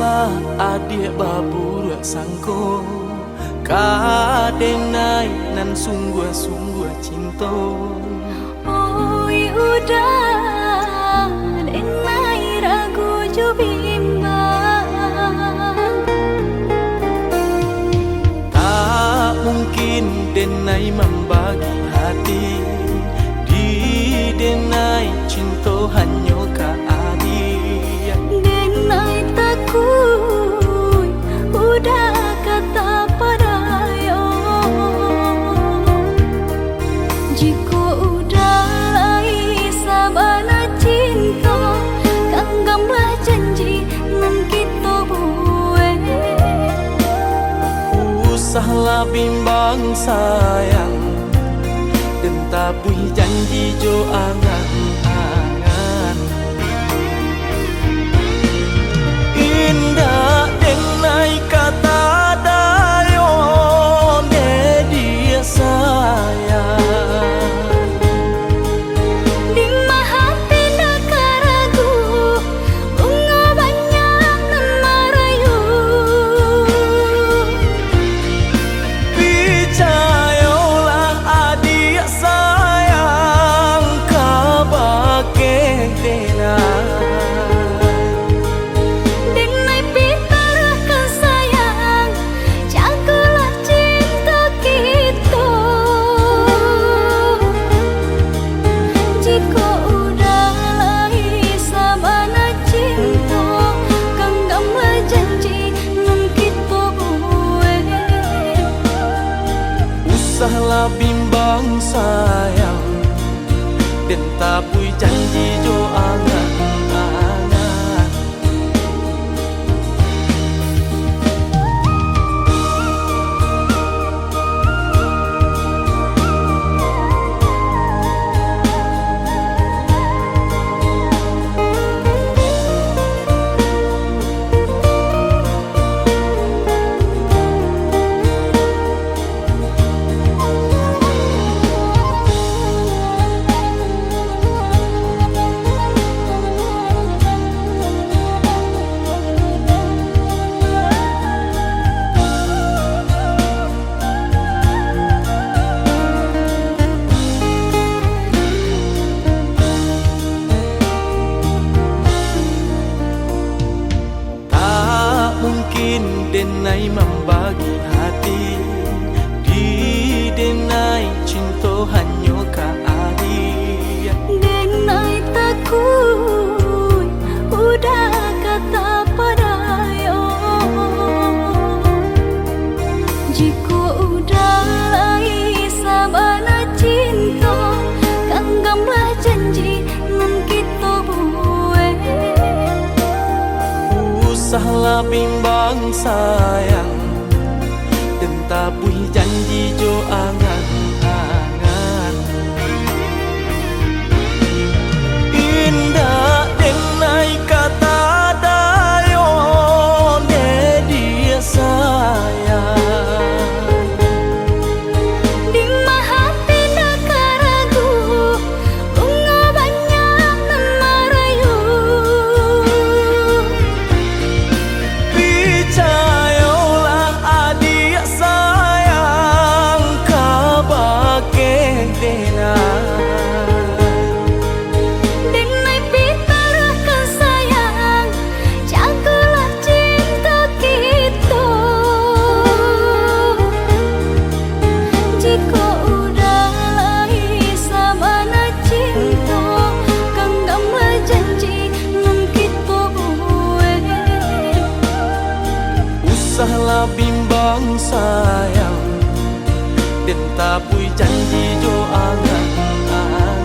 lah adik babur sangko kadenai nan sungguh-sungguh cinta. Oi udah denai ragu jo bimbang, tak mungkin denai membagi hati, di denai cinta hanya ka adik. denai takut udah kata padayo, jika udah lai sabana cinta kanggamlah janji nan kita buat. Usahlah bimbang sayang, dan tabui janji jo angan-angan. Indah denai kata dayo ne dia sayang. Di hati nak ragu bunga banyak nan merayu, Percayalah adik sayang, kabake denai pitarahkan sayang, jagalah cinta kita. Jika udah lai sabana cinta kanggamlah janji nan kita buat. Usahlah bimbang sayang, dan tabui janji jo angan-angan. Tak mungkin denai membagi hati, di denai cinta hanya ka adik. denai takut udah kata padayo, jika udah lai sabana cinta kanggamlah janji nan kita buat. Usahlah bimbang sayang, dan tabui janji jo angan-angan. Indah denai kata dayo ne dia sayang. Di hati nak ragu bunga banyak nan merayu, Percayalah adik sayang, kabake denai pitarahkan sayang, jagalah cinta kita. Jika udah lai sabana cinta kanggamlah janji nan kita buat. Usahlah bimbang sayang, dan tabui janji jo angan-angan.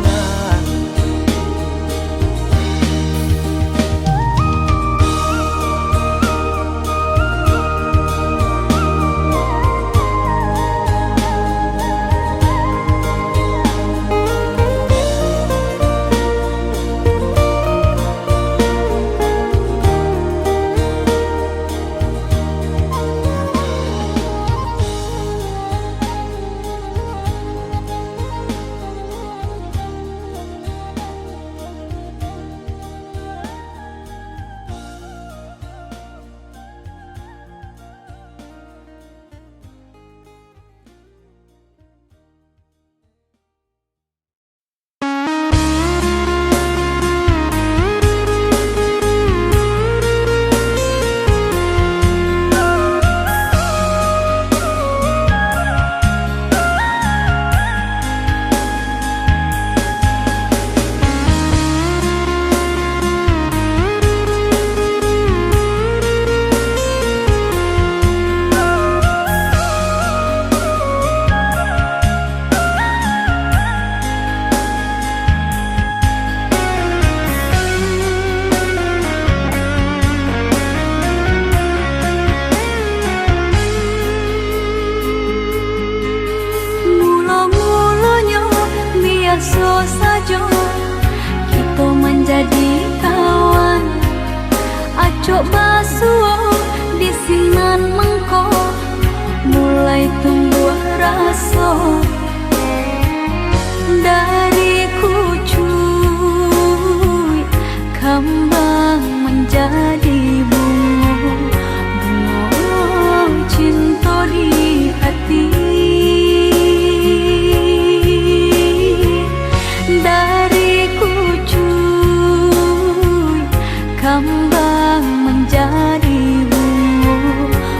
berkembang menjadi bunga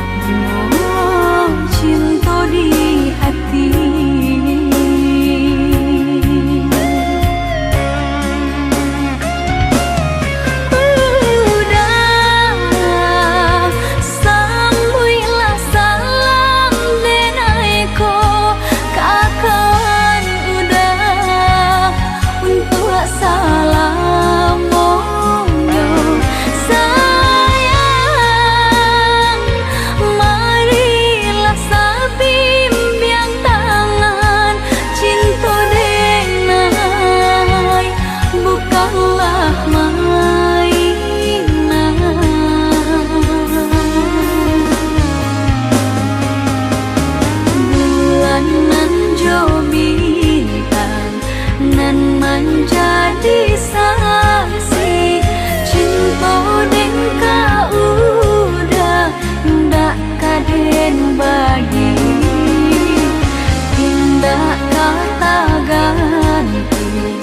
cinta di hati. Menjadi saksi cinta deng ka udah ndak kaden bagi tindak kata ganti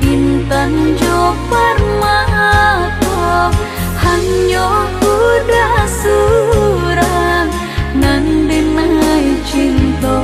intan jo permata hanya udah surang nan denai cinta.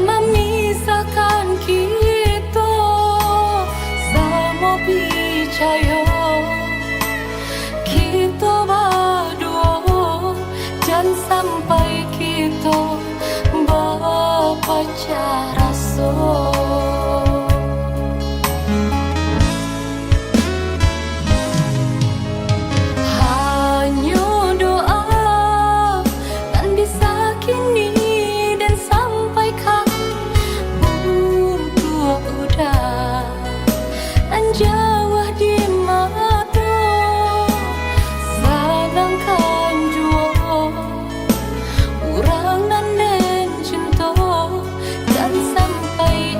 memisahkan kita. Sama percaya kita berdua, dan sampai kita berpacar rasa. Jauh di mata, salangkan jua orang nan cinta, dan sampai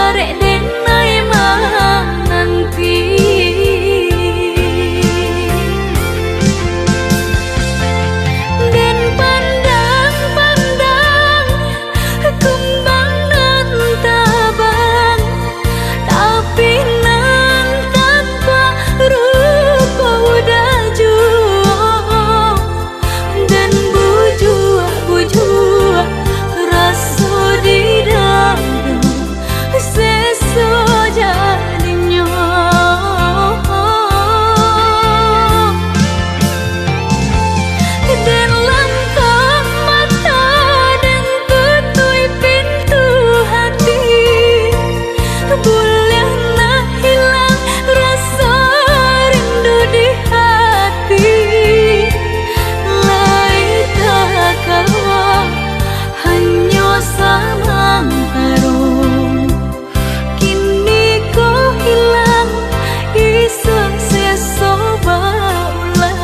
arek denai nanti. Den pandang-pandang kembang nan tabang, tapi nan tanpa rupa udah jua. Dan bujua rasa di dalam seso jadinya. Dan lampak mata dan tutui pintu hati, boleh nak hilang rasa rindu di hati. Lai tak kawa hanya samang tarung, kini kau hilang isak seso baulah.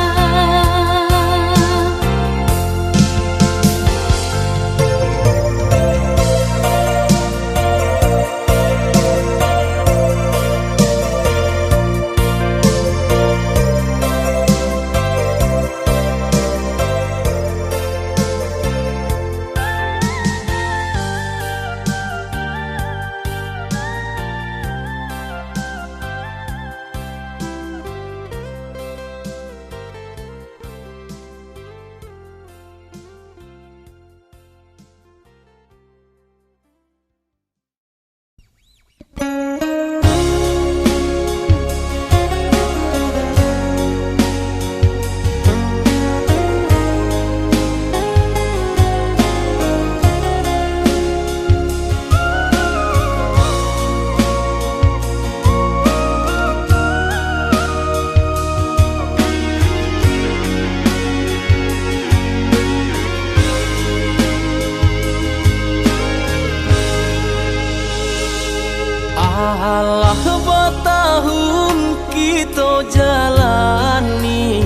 Alah bertahun kita jalani,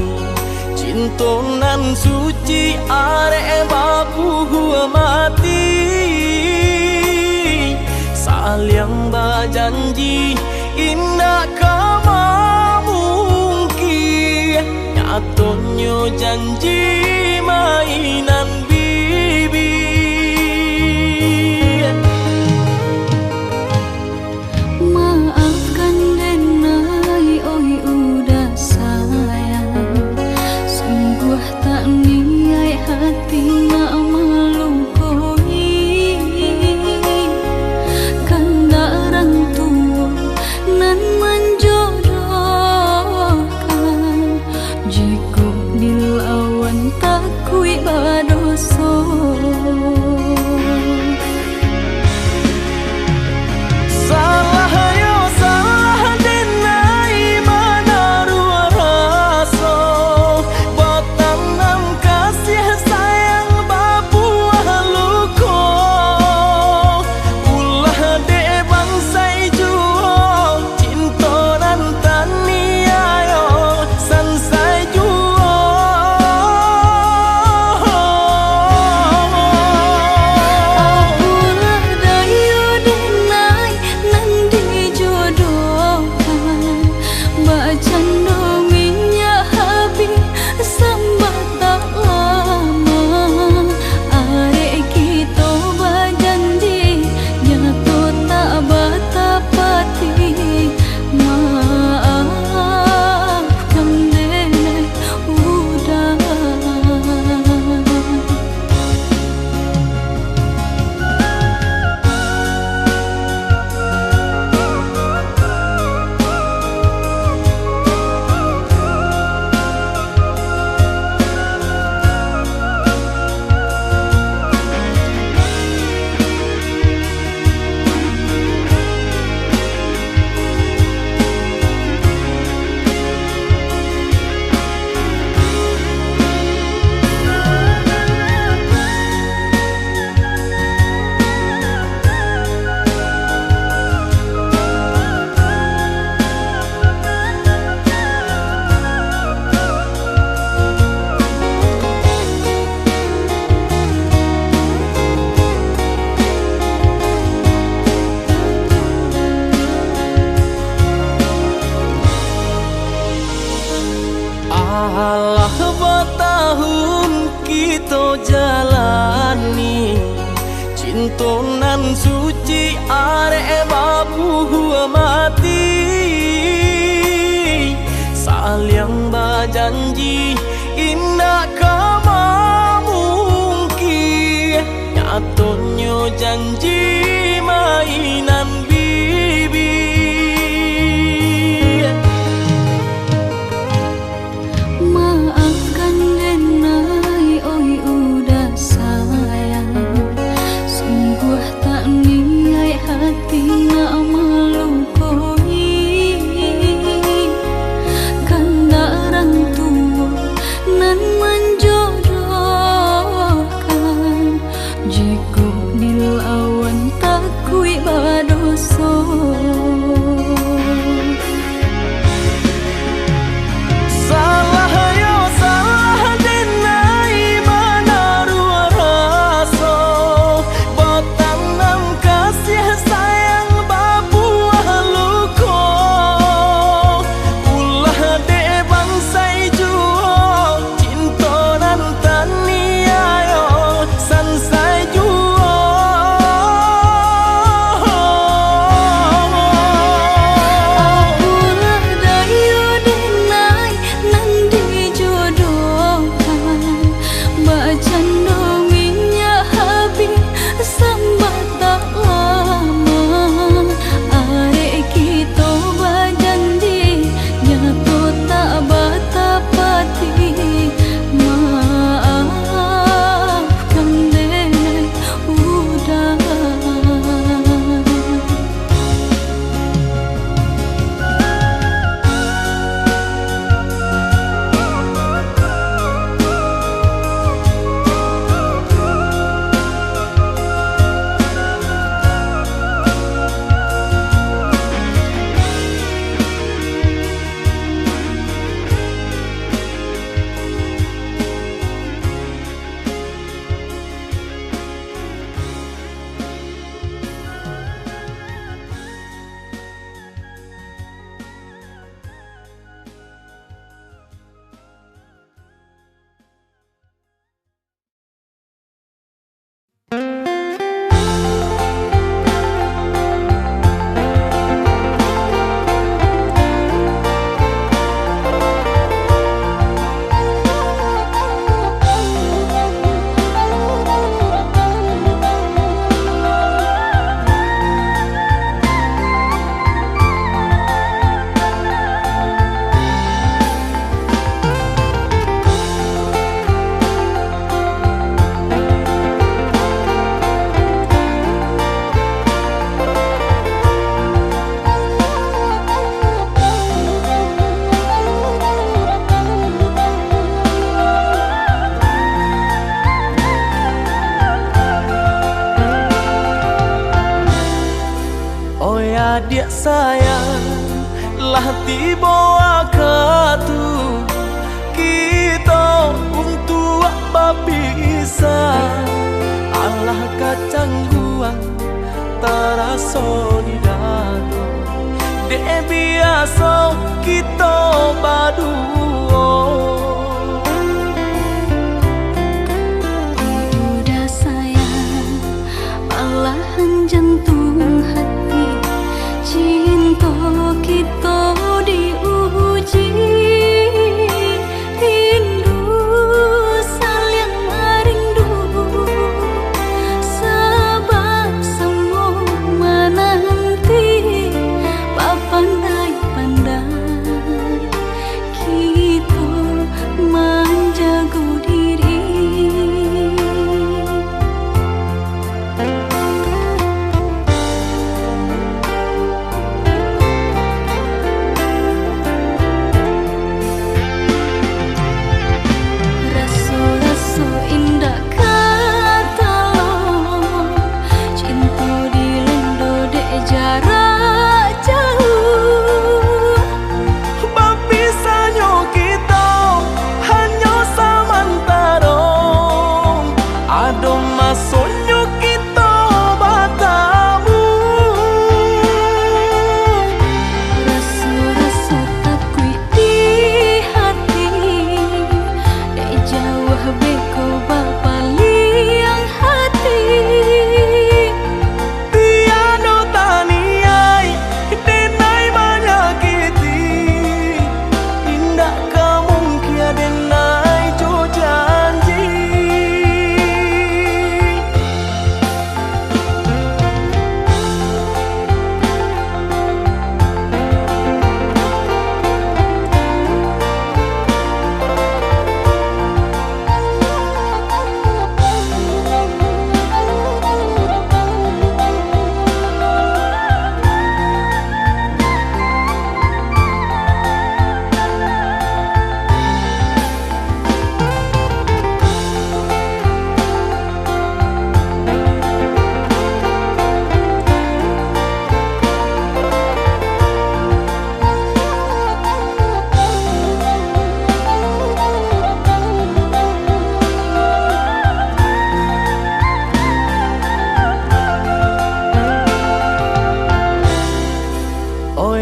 cinta nan suci arek baku mati. Saling berjanji indah kama mungkin, nyatonya janji mainan bibi. Maafkan denai, oi udah sayang, sungguh tak niat hati nak melukoi. Kanda orang tua nan menjodohkan, jika dilawan tak kui badan. nan suci are babu mati saling berjanji indah kama mungkin nyatanya janji mainan bibi. Maafkan denai oi udah sayang, sungguh tak niat hati nak melukoi. Kanda orang tua nan menjodohkan, jika dilawan takui badoso. Adik sayang lah tiba katu kita untuk bisa Allah kacangguan terasa di dato dek biasa kita berdua. Udah sayang malahan jantung hati, cinta kita diuji, rindu saling rindu, sebab semua menanti pandai-pandai kita menjaga diri.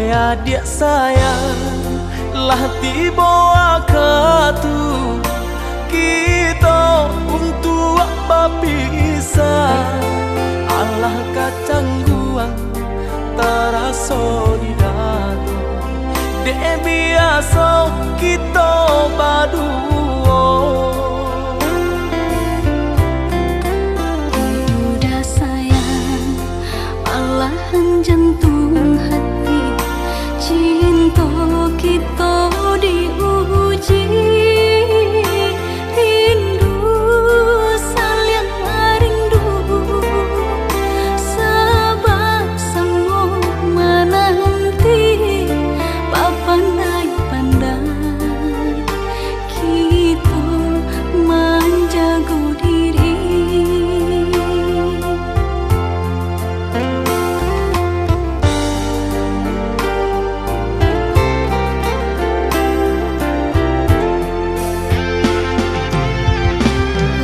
ya dia sayang lah tiba akatu kita untuk berpisah. Allah kacangguang teraso di dalam dek biasa kita berdua. Udah sayang malahan jantung hati, cinta kita diuji, rindu saling rindu, sebab semua menanti pandai-pandai kita menjaga diri.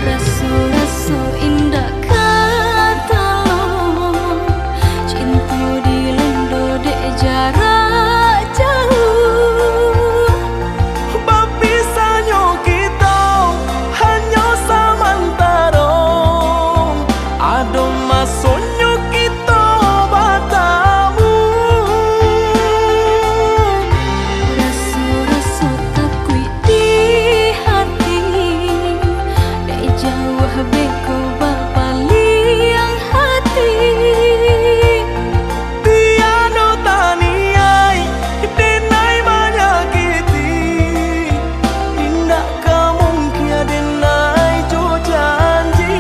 Rasa-rasa indah kata lo, cinta dilendo dek jarak jauh. Berpisahnya kita hanya sementara, ada masanya kita bertemu. Rasa-rasa takut di hati, dek jauh beko bapaliang hati. Tiada taniai denai menyakiti, tidak kemungkinan denai jo janji.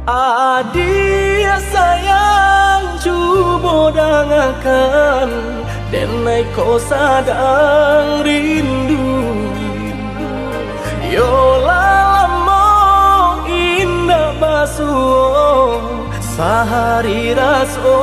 Adia sayang cuba dengarkan, denai kau sadang rindu. Yola lama indah basuh, sehari raso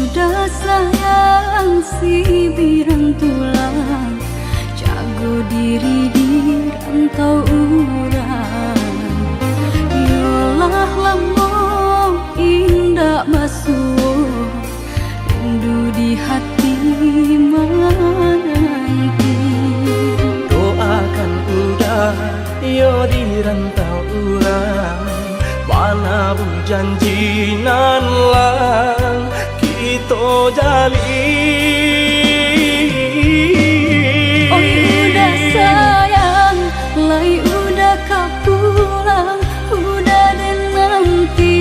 Udah sayang si birang tulang, jago diri di rantau urang. Yolah lamo indah basuh, rindu di hati menanti. doakan udah yo di rantau urang, mana bu janji nan lang kita jalin. Oh udah sayang, lai udah kau pulang, udah dan nanti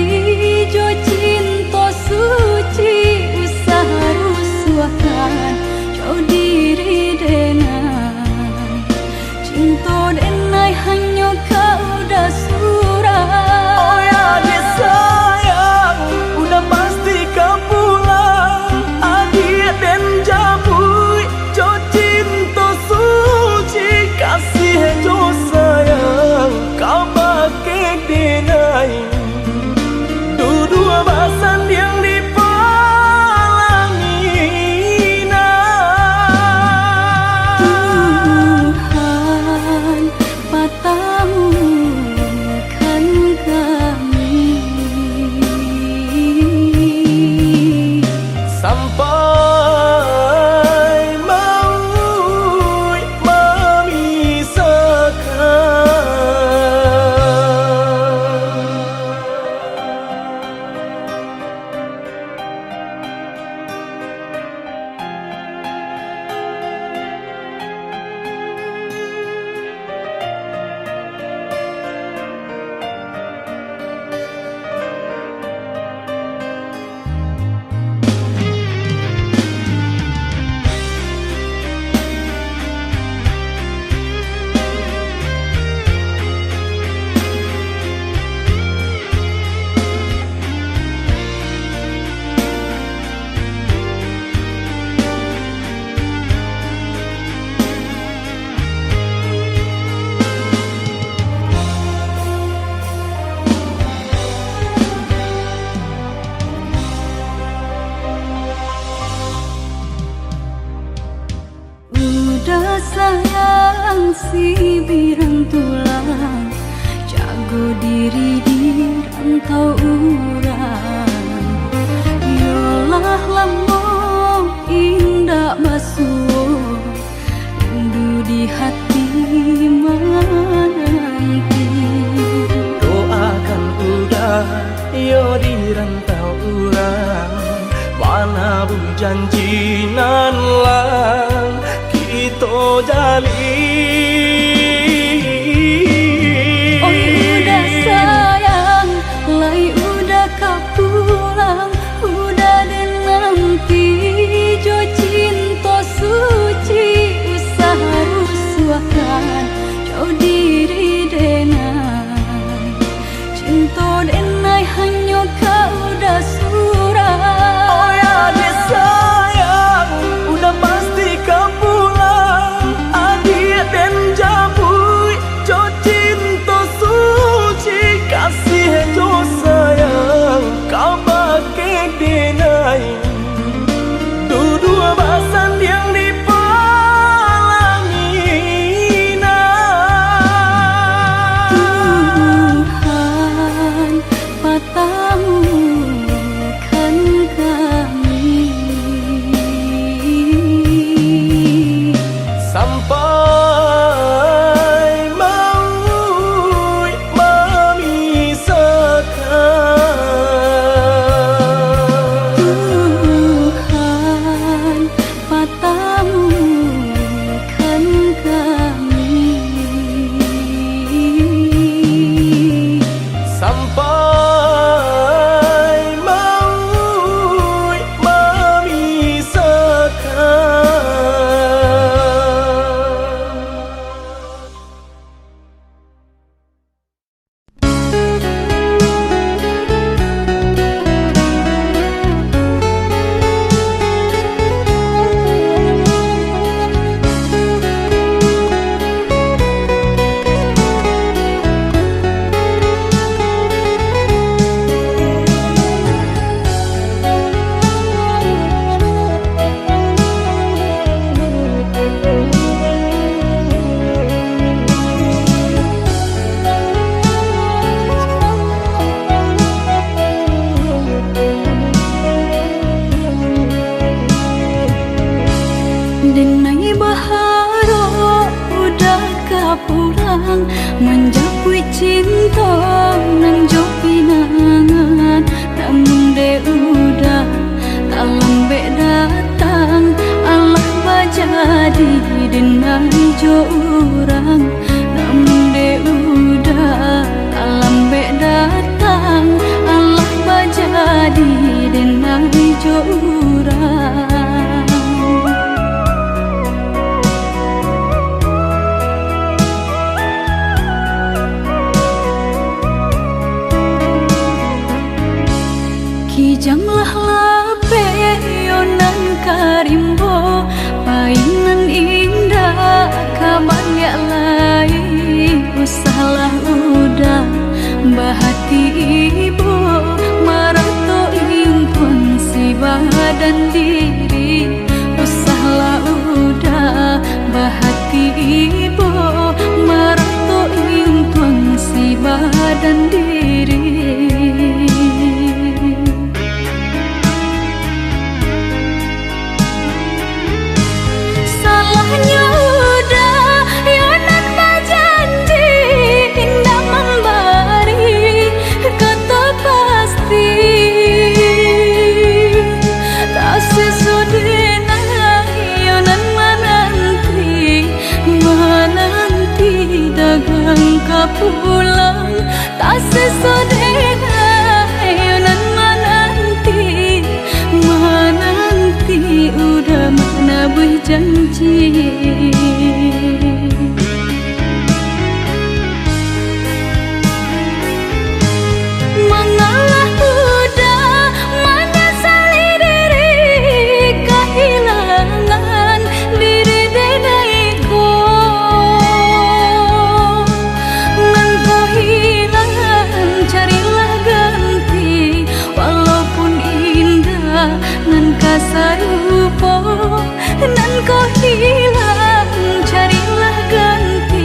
jo cinta suci usaha rusuhan jauh diri denai, cinta denai hanya kau dah surah. Oh ya si birantulang, jago diri di rantau urang. Yolah lambung indah basuh, rindu di hati menanti. Doakan udah yo di rantau urang, mana bu janji nan lang kita jalin. Oi udah sayang, lai udah kau pulang, udah deh nanti jo cinta suci usaha rusuhkan jauh diri denai, cinta denai hanya kau udah surah. Oh ya deh sayang, udah pasti kau pulang, adik dan jabui jo cinta suci, kasih jo sayang kau pakai denai. Dua basan yang dipalangina. Tuhan patamukan kami Sampai maut memisahkan. Tuhan patamukan kami Sampai maut denai baharo udah kapulang, menjapui cinta nan jo pinangan, namun de udah tak lambe datang, Allah bajadi denai jo urang, namun de udah tak lambe datang, Allah bajadi denai jo urang. Kijamlah lape yonan karimbo, painan indah kabaya lai, usahlah udah bahati ibu marato impun si badan diri, usahlah udah bahati ibu marato impun si badan diri. Salahnya udah yonan berjanji, indah memberi kata pasti, tak sesudahnya yonan menanti dagang kapulang, tak sesudahnya yonan menanti udah mana berjanji. Mengalah udah menyesali diri, kehilangan diri denaiku, nan kau hilang carilah ganti, walaupun indah nan kasar rupa, nan kau hilang carilah ganti.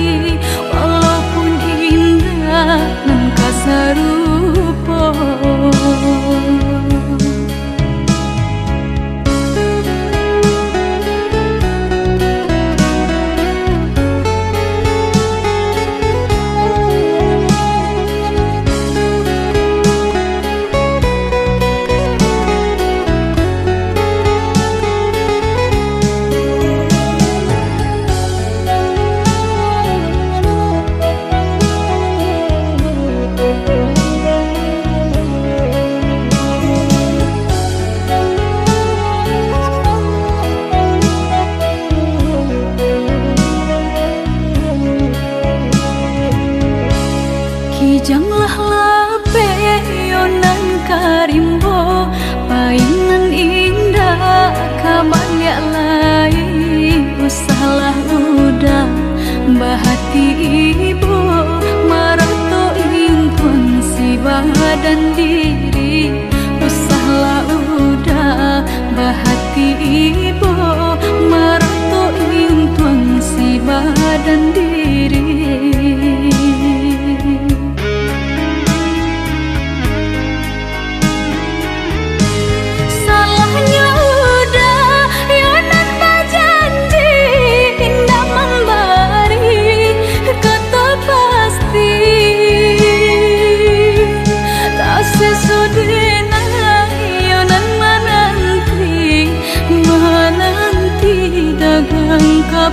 karimbo painan indah kabanyak lain usahlah udah bahati ibu marato impun si badan diri usahlah udah bahati ibu marato impun si badan diri.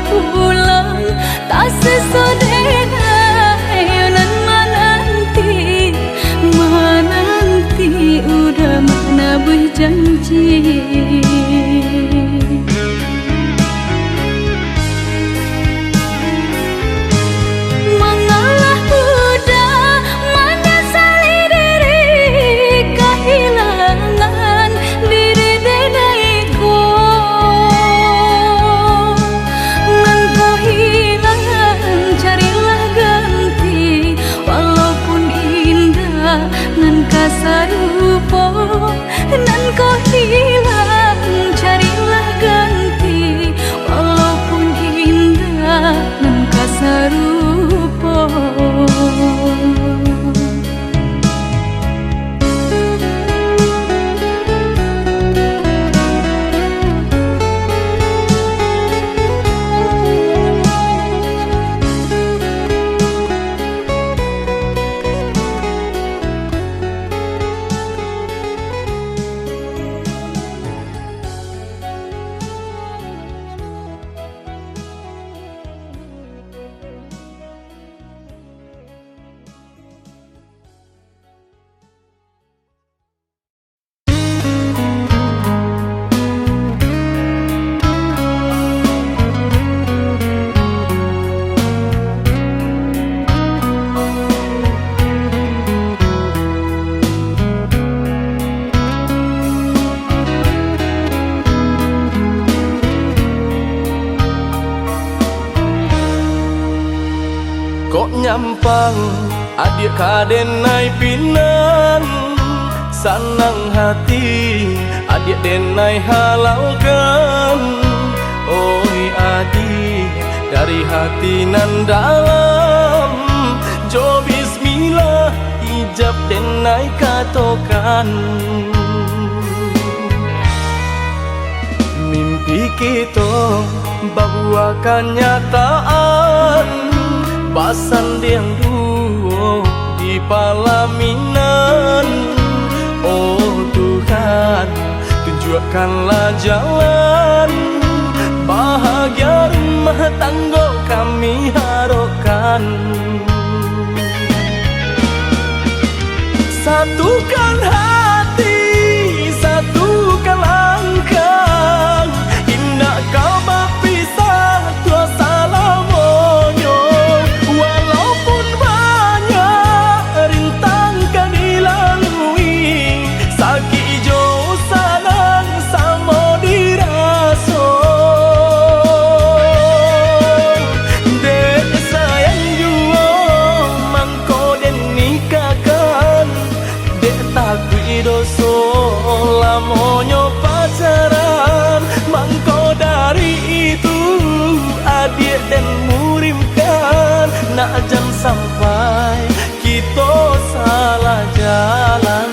Pulang tak sesodena ayonan menanti udah mana berjanji. Mengalah udah menyesali diri kehilangan diri denaiku. Nan kasarupo nan kau hilang carilah ganti walaupun indah nan kasarupo. Kok nyampang adik kadenai pinan sanang hati adik denai halalkan. Oi adik dari hati nan dalam jo bismillah ijab denai katokan. Mimpi kita bahwa kenyataan pasan yang duo di palaminan. Oh Tuhan, tunjukkanlah jalan bahagia rumah tangga kami harapkan. Satukan hati, satukan langkah, indah kau berpisah tua salam. Lamonyo pacaran mangko dari itu adik dan murimkan nak jam sampai kita salah jalan.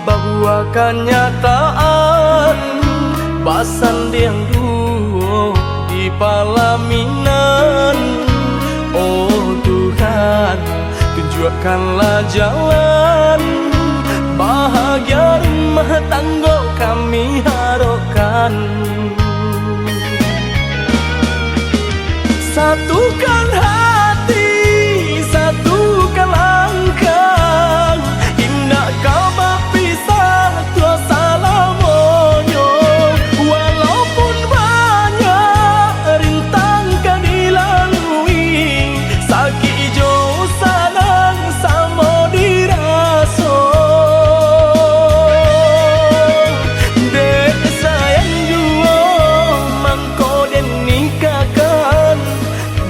bahwa kenyataan basan yang duo di palaminan. Oh Tuhan, tunjukkanlah jalan bahagia rumah tangga kami harapkan. Satukan hati, satukan langkah, indah kau berpisah terasa lamanya. Walaupun banyak rintang kan dilalui, sakit jauh salang sama dirasa. Dek sayang jua mangko den nikahkan,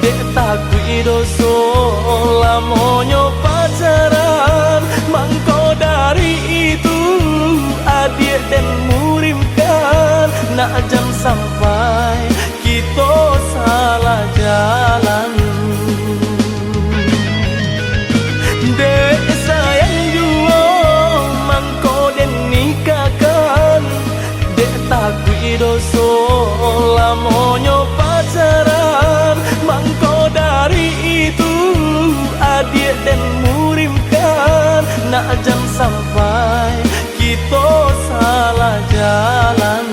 dek takui dosa lamonyo pacaran. Mangko dari itu adik dan murimkan, nak jam sampai kita salah jalan. Dek sayang jua mangko den nikahkan, dek takui dosa lamonyo pacaran. Mangko dari itu adik dan murimkan, nak jam sampai kita salah jalan.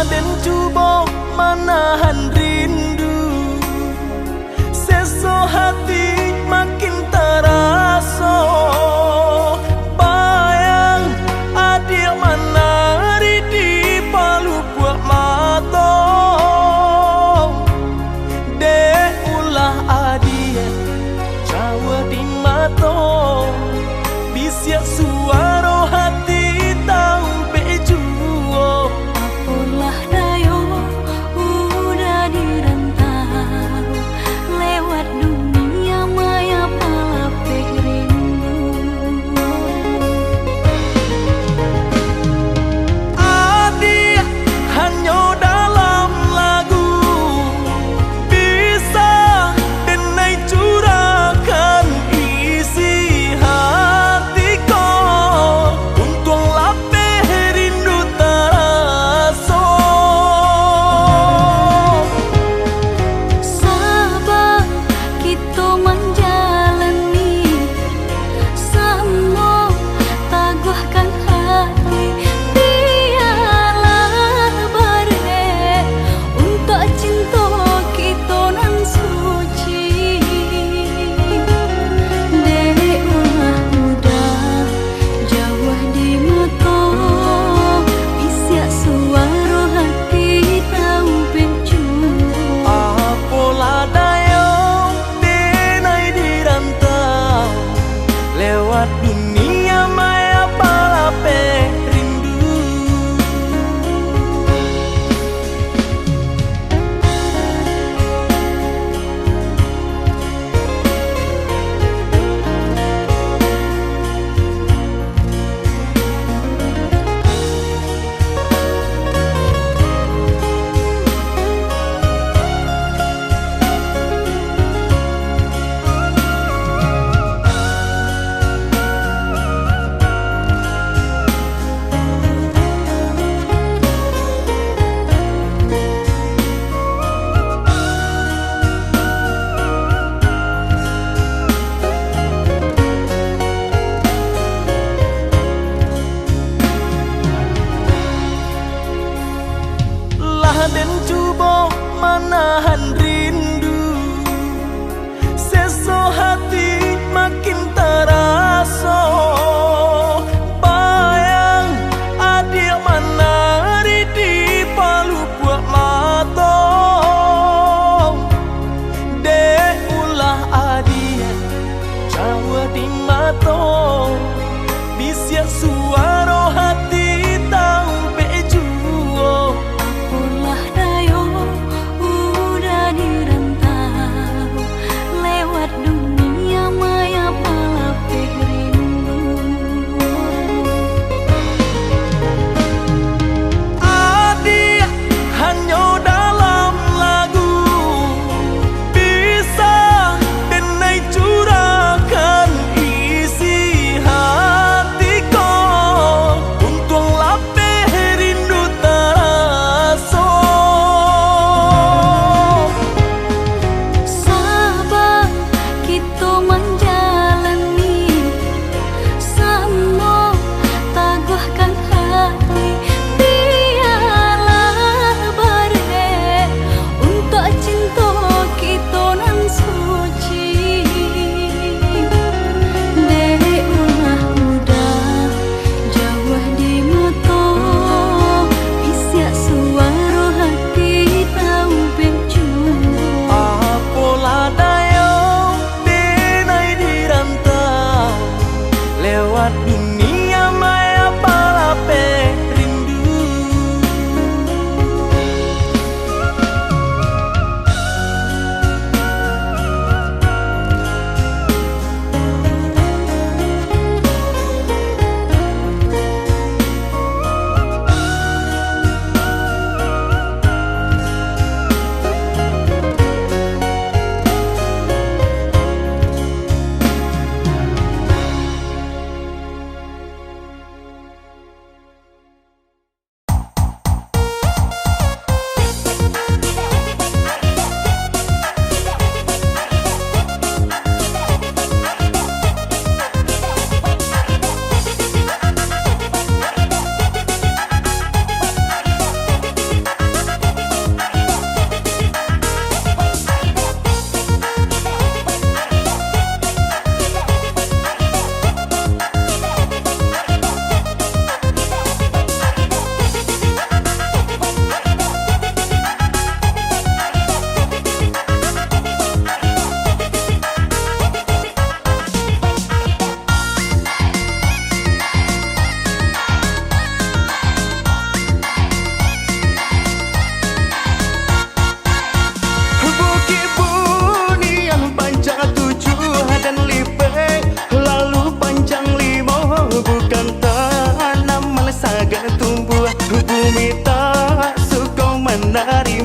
Dan cuba menahan rindu, seso hati makin terasa. Bayang adik menari di palu buat mata,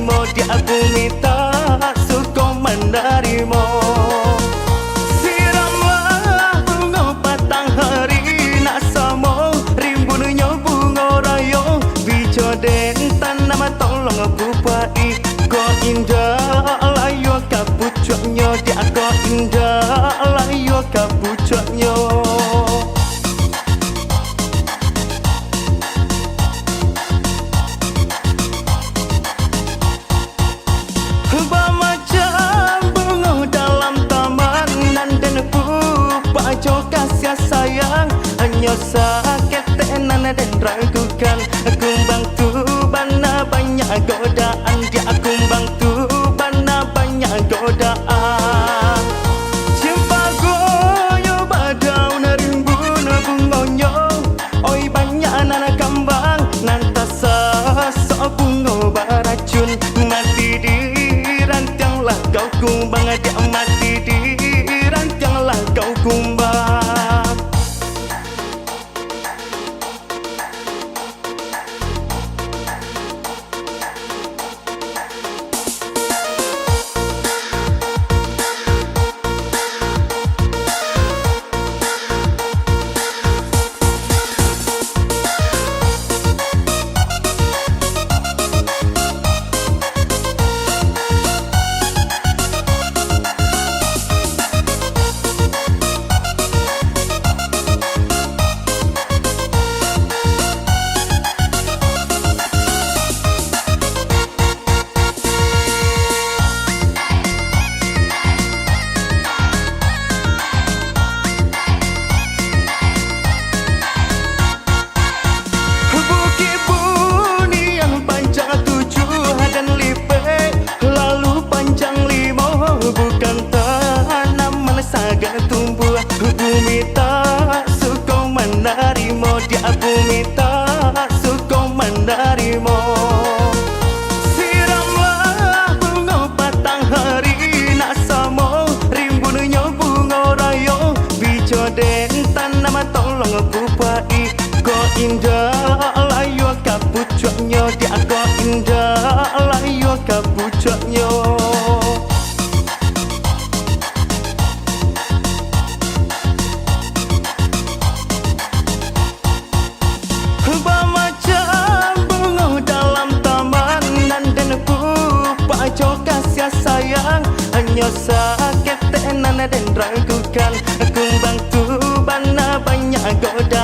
menerima, dia bumi tak suka menerima. Siramlah bunga patang hari nak sama, rimbunnya bunga raya, bijoden tanam tolong bupai. Ko indah layu kapucuknya, dia ko indah layu kapucuknya. Sayang hanya sakit tenan dan ragukan. Kumbang tu bana banyak godaan, dia kumbang tu bana banyak godaan. Jumpa goyo badau narimbun bungonyo, oi banyak nana kambang nantasa sok bungo baracun. Mati di rantanglah kau kumbang, dia mati di rantanglah kau kumbang. Bumi tak suka menerima, dia bumi tak suka menerima. Siramlah bunga patang hari nak sama, rimbunnya bunga raya, bijoden tanam tolong bupai. Ko indah layu kapucuknya, dia ko indah layu kapucuknya. Kasih sayang hanya sakit tenan dan ragukan. Kumbang tu bana banyak goda.